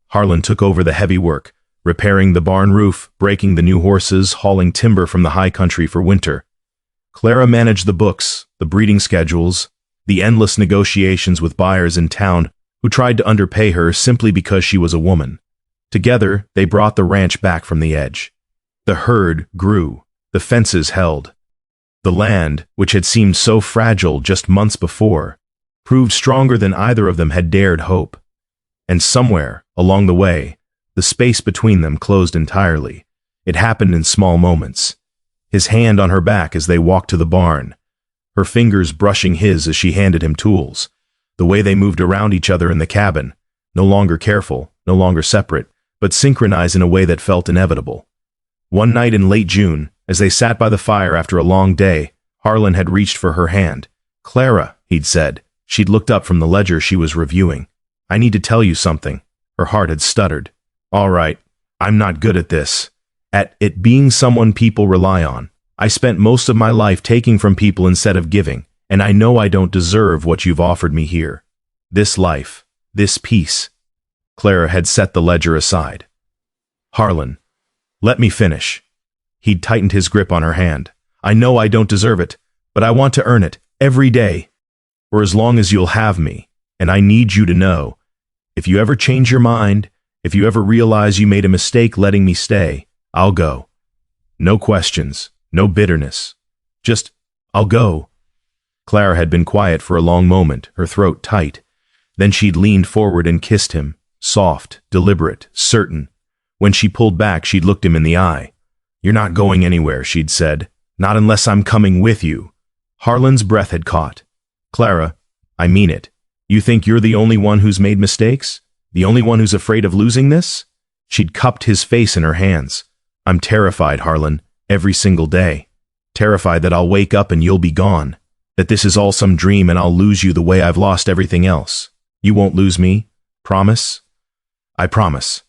Harlan took over the heavy work, repairing the barn roof, breaking the new horses, hauling timber from the high country for winter. Clara managed the books, the breeding schedules, the endless negotiations with buyers in town who tried to underpay her simply because she was a woman. Together, they brought the ranch back from the edge. The herd grew, the fences held. The land, which had seemed so fragile just months before, proved stronger than either of them had dared hope. And somewhere, along the way, the space between them closed entirely. It happened in small moments. His hand on her back as they walked to the barn, her fingers brushing his as she handed him tools, the way they moved around each other in the cabin, no longer careful, no longer separate, but synchronized in a way that felt inevitable. One night in late June, as they sat by the fire after a long day, Harlan had reached for her hand. "Clara," he'd said. She'd looked up from the ledger she was reviewing. "I need to tell you something." Her heart had stuttered. "All right, I'm not good at this. At it being someone people rely on. I spent most of my life taking from people instead of giving, and I know I don't deserve what you've offered me here. This life, this peace." Clara had set the ledger aside. "Harlan, let me finish." He'd tightened his grip on her hand. "I know I don't deserve it, but I want to earn it, every day. For as long as you'll have me, and I need you to know, if you ever change your mind, if you ever realize you made a mistake letting me stay, I'll go. No questions, no bitterness. Just, I'll go." Clara had been quiet for a long moment, her throat tight. Then she'd leaned forward and kissed him, soft, deliberate, certain. When she pulled back, she'd looked him in the eye. "You're not going anywhere," she'd said. "Not unless I'm coming with you." Harlan's breath had caught. "Clara, I mean it. You think you're the only one who's made mistakes? The only one who's afraid of losing this?" She'd cupped his face in her hands. "I'm terrified, Harlan, every single day. Terrified that I'll wake up and you'll be gone. That this is all some dream and I'll lose you the way I've lost everything else. You won't lose me? Promise?" "I promise."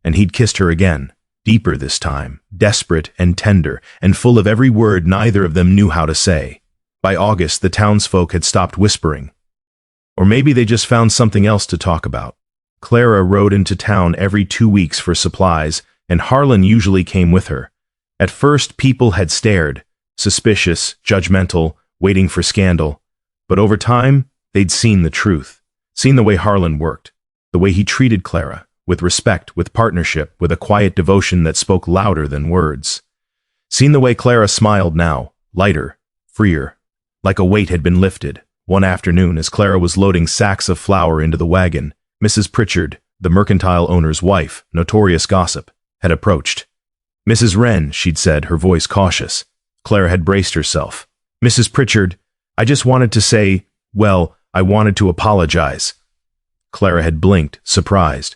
And he'd kissed her again, deeper this time, desperate and tender, and full of every word neither of them knew how to say. By August, the townsfolk had stopped whispering. Or maybe they just found something else to talk about. Clara rode into town every 2 weeks for supplies, and Harlan usually came with her. At first, people had stared, suspicious, judgmental, waiting for scandal. But over time, they'd seen the truth, seen the way Harlan worked, the way he treated Clara, with respect, with partnership, with a quiet devotion that spoke louder than words. Seen the way Clara smiled now, lighter, freer, like a weight had been lifted. One afternoon, as Clara was loading sacks of flour into the wagon, Mrs. Pritchard, the mercantile owner's wife, notorious gossip, had approached. "Mrs. Wren," she'd said, her voice cautious. Clara had braced herself. "Mrs. Pritchard, I just wanted to say, well, I wanted to apologize." Clara had blinked, surprised.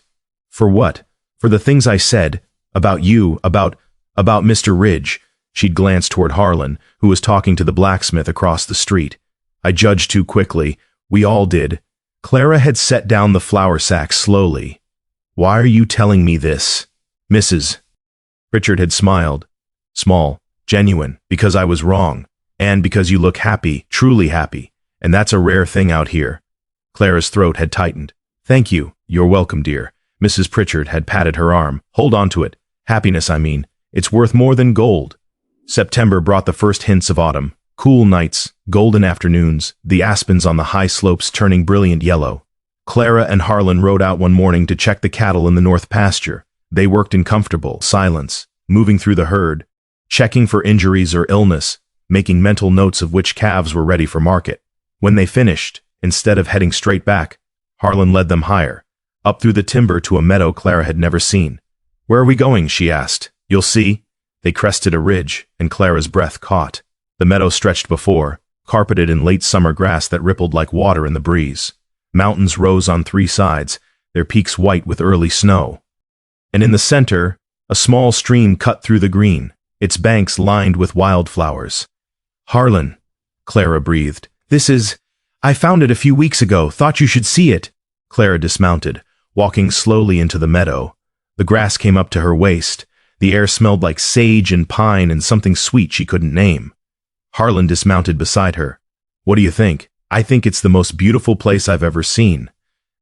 For what? For the things I said. About you, about Mr. Ridge. She'd glanced toward Harlan, who was talking to the blacksmith across the street. I judged too quickly. We all did. Clara had set down the flour sack slowly. Why are you telling me this, Mrs. Pritchard had smiled. Small, genuine, because I was wrong. And because you look happy, truly happy. And that's a rare thing out here. Clara's throat had tightened. Thank you. You're welcome, dear. Mrs. Pritchard had patted her arm. Hold on to it. Happiness, I mean. It's worth more than gold. September brought the first hints of autumn. Cool nights, golden afternoons, the aspens on the high slopes turning brilliant yellow. Clara and Harlan rode out one morning to check the cattle in the north pasture. They worked in comfortable silence, moving through the herd, checking for injuries or illness, making mental notes of which calves were ready for market. When they finished, instead of heading straight back, Harlan led them higher, up through the timber to a meadow Clara had never seen. Where are we going? She asked. You'll see. They crested a ridge, and Clara's breath caught. The meadow stretched before, carpeted in late summer grass that rippled like water in the breeze. Mountains rose on three sides, their peaks white with early snow. And in the center, a small stream cut through the green, its banks lined with wildflowers. Harlan, Clara breathed. I found it a few weeks ago, thought you should see it. Clara dismounted, walking slowly into the meadow. The grass came up to her waist. The air smelled like sage and pine and something sweet she couldn't name. Harlan dismounted beside her. What do you think? I think it's the most beautiful place I've ever seen.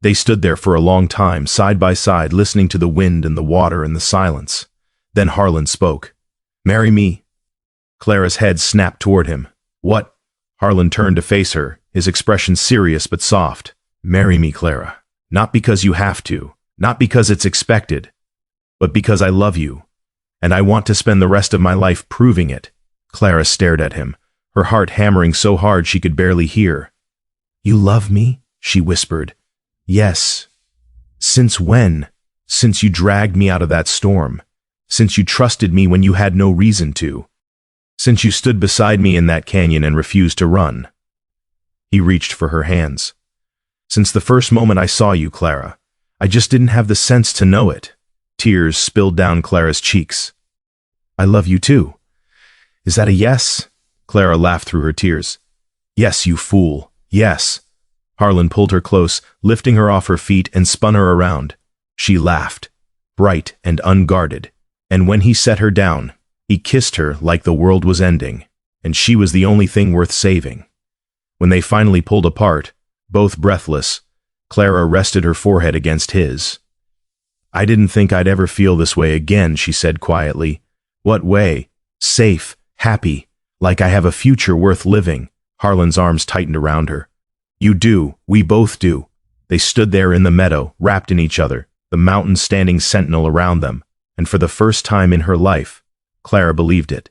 They stood there for a long time, side by side, listening to the wind and the water and the silence. Then Harlan spoke. Marry me. Clara's head snapped toward him. What? Harlan turned to face her, his expression serious but soft. Marry me, Clara. Not because you have to, not because it's expected, but because I love you, and I want to spend the rest of my life proving it. Clara stared at him, her heart hammering so hard she could barely hear. You love me? She whispered. Yes. Since when? Since you dragged me out of that storm. Since you trusted me when you had no reason to. Since you stood beside me in that canyon and refused to run. He reached for her hands. Since the first moment I saw you, Clara, I just didn't have the sense to know it. Tears spilled down Clara's cheeks. I love you too. Is that a yes? Clara laughed through her tears. Yes, you fool. Yes. Harlan pulled her close, lifting her off her feet and spun her around. She laughed, bright and unguarded, and when he set her down, he kissed her like the world was ending, and she was the only thing worth saving. When they finally pulled apart, both breathless, Clara rested her forehead against his. I didn't think I'd ever feel this way again, she said quietly. What way? Safe, happy, like I have a future worth living. Harlan's arms tightened around her. You do, we both do. They stood there in the meadow, wrapped in each other, the mountains standing sentinel around them, and for the first time in her life, Clara believed it.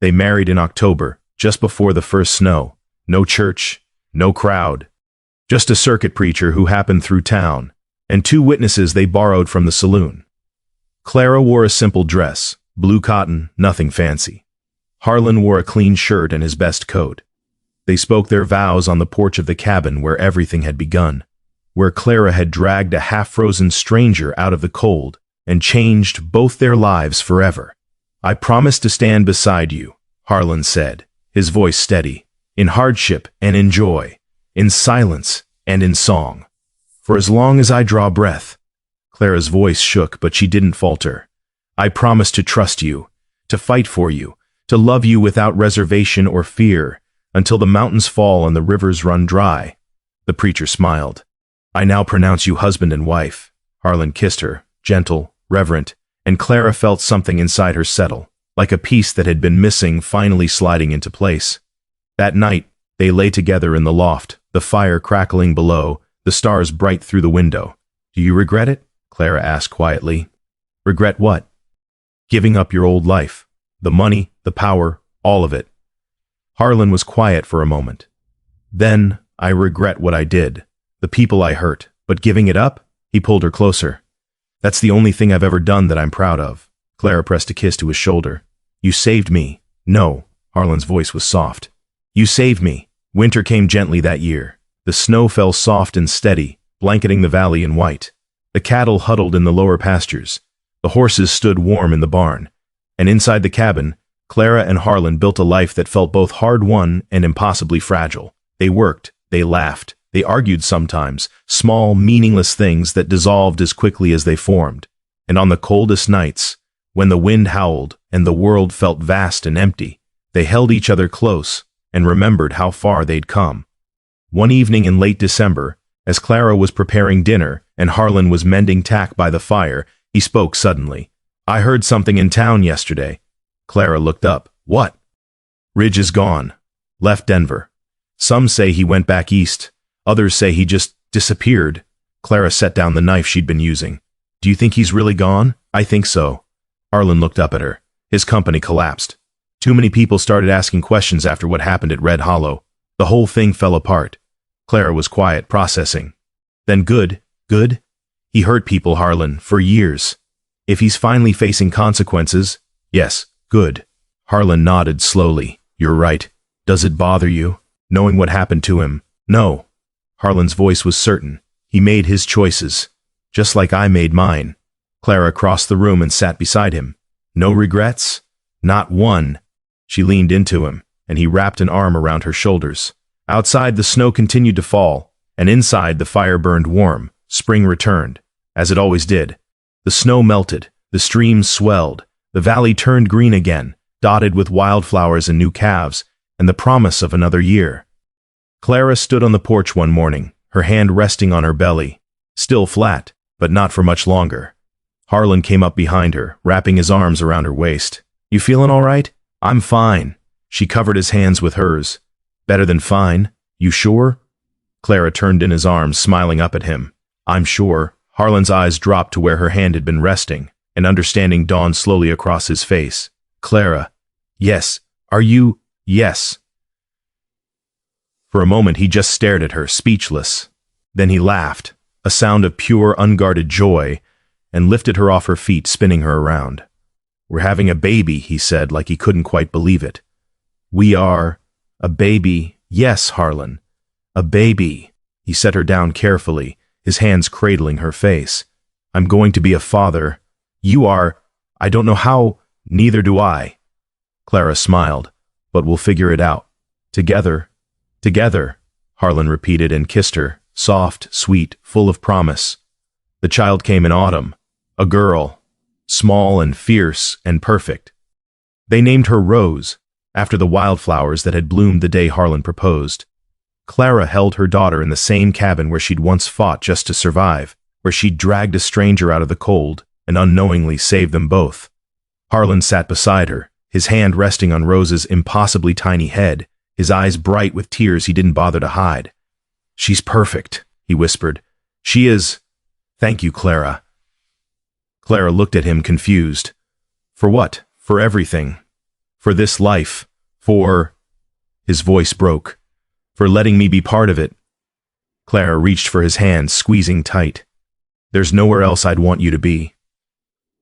They married in October, just before the first snow. No church, no crowd. Just a circuit preacher who happened through town, and two witnesses they borrowed from the saloon. Clara wore a simple dress, blue cotton, nothing fancy. Harlan wore a clean shirt and his best coat. They spoke their vows on the porch of the cabin where everything had begun, where Clara had dragged a half-frozen stranger out of the cold and changed both their lives forever. I promise to stand beside you, Harlan said, his voice steady, in hardship and in joy, in silence and in song. For as long as I draw breath. Clara's voice shook, but she didn't falter. I promise to trust you, to fight for you, to love you without reservation or fear, until the mountains fall and the rivers run dry. The preacher smiled. I now pronounce you husband and wife. Harlan kissed her, gentle, reverent, and Clara felt something inside her settle, like a piece that had been missing finally sliding into place. That night, they lay together in the loft, the fire crackling below, the stars bright through the window. Do you regret it? Clara asked quietly. Regret what? Giving up your old life. The money, the power, all of it. Harlan was quiet for a moment. Then, I regret what I did, the people I hurt, but giving it up? He pulled her closer. That's the only thing I've ever done that I'm proud of. Clara pressed a kiss to his shoulder. You saved me. No, Harlan's voice was soft. You saved me. Winter came gently that year. The snow fell soft and steady, blanketing the valley in white. The cattle huddled in the lower pastures. The horses stood warm in the barn. And inside the cabin, Clara and Harlan built a life that felt both hard-won and impossibly fragile. They worked, they laughed, they argued sometimes, small, meaningless things that dissolved as quickly as they formed. And on the coldest nights, when the wind howled and the world felt vast and empty, they held each other close and remembered how far they'd come. One evening in late December, as Clara was preparing dinner and Harlan was mending tack by the fire, he spoke suddenly. "I heard something in town yesterday." Clara looked up. "What?" "Ridge is gone. Left Denver. Some say he went back east. Others say he just disappeared." Clara set down the knife she'd been using. "Do you think he's really gone?" "I think so." Harlan looked up at her. His company collapsed. Too many people started asking questions after what happened at Red Hollow. The whole thing fell apart. Clara was quiet, processing. "Then good. He hurt people, Harlan, for years. If he's finally facing consequences, yes, good." Harlan nodded slowly. "You're right. Does it bother you, knowing what happened to him?" "No." Harlan's voice was certain. "He made his choices, just like I made mine." Clara crossed the room and sat beside him. "No regrets?" "Not one." She leaned into him, and he wrapped an arm around her shoulders. Outside, the snow continued to fall, and inside, the fire burned warm. Spring returned, as it always did. The snow melted, the streams swelled, the valley turned green again, dotted with wildflowers and new calves, and the promise of another year. Clara stood on the porch one morning, her hand resting on her belly, still flat, but not for much longer. Harlan came up behind her, wrapping his arms around her waist. "You feeling all right?" "I'm fine." She covered his hands with hers. "Better than fine. You sure?" Clara turned in his arms, smiling up at him. "I'm sure." Harlan's eyes dropped to where her hand had been resting, and understanding dawned slowly across his face. "Clara." "Yes. Are you?" "Yes." For a moment he just stared at her, speechless. Then he laughed, a sound of pure, unguarded joy, and lifted her off her feet, spinning her around. "We're having a baby," he said, like he couldn't quite believe it. "We are? A baby?" "Yes, Harlan. A baby." He set her down carefully, his hands cradling her face. "I'm going to be a father. You are. I don't know how. Neither do I." Clara smiled. "But we'll figure it out. Together." "Together," Harlan repeated and kissed her, soft, sweet, full of promise. The child came in autumn. A girl, small and fierce and perfect. They named her Rose, after the wildflowers that had bloomed the day Harlan proposed. Clara held her daughter in the same cabin where she'd once fought just to survive, where she'd dragged a stranger out of the cold and unknowingly saved them both. Harlan sat beside her, his hand resting on Rose's impossibly tiny head, his eyes bright with tears he didn't bother to hide. "She's perfect," he whispered. "She is. Thank you, Clara." Clara looked at him, confused. "For what? For everything. For this life. For—" His voice broke. "For letting me be part of it." Clara reached for his hand, squeezing tight. "There's nowhere else I'd want you to be."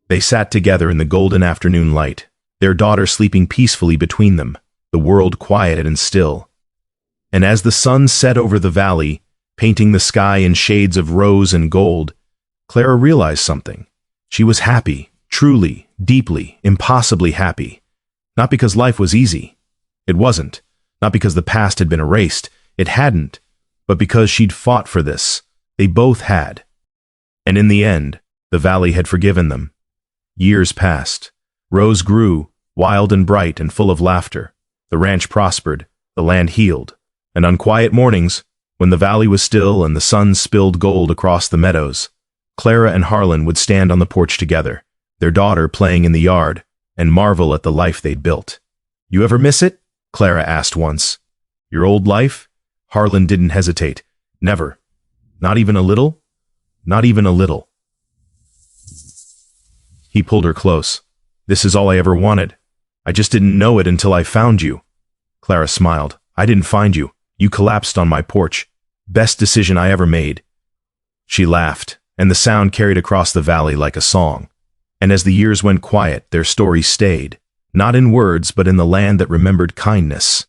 They sat together in the golden afternoon light, their daughter sleeping peacefully between them, the world quiet and still. And as the sun set over the valley, painting the sky in shades of rose and gold, Clara realized something. She was happy, truly, deeply, impossibly happy. Not because life was easy. It wasn't. Not because the past had been erased. It hadn't. But because she'd fought for this. They both had. And in the end, the valley had forgiven them. Years passed. Rose grew, wild and bright and full of laughter. The ranch prospered. The land healed. And on quiet mornings, when the valley was still and the sun spilled gold across the meadows, Clara and Harlan would stand on the porch together, their daughter playing in the yard, and marvel at the life they'd built. "You ever miss it?" Clara asked once. "Your old life?" Harlan didn't hesitate. "Never. Not even a little? Not even a little." He pulled her close. "This is all I ever wanted. I just didn't know it until I found you." Clara smiled. "I didn't find you. You collapsed on my porch. Best decision I ever made." She laughed, and the sound carried across the valley like a song. And as the years went quiet, their story stayed, not in words but in the land that remembered kindness.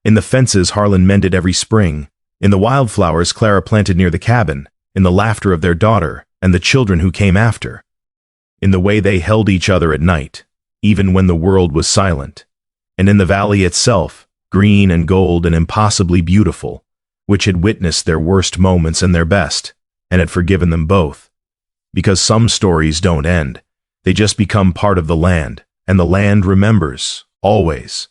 In the fences Harlan mended every spring, in the wildflowers Clara planted near the cabin, in the laughter of their daughter and the children who came after, in the way they held each other at night, even when the world was silent, and in the valley itself, green and gold and impossibly beautiful, which had witnessed their worst moments and their best, and had forgiven them both. Because some stories don't end, they just become part of the land, and the land remembers, always.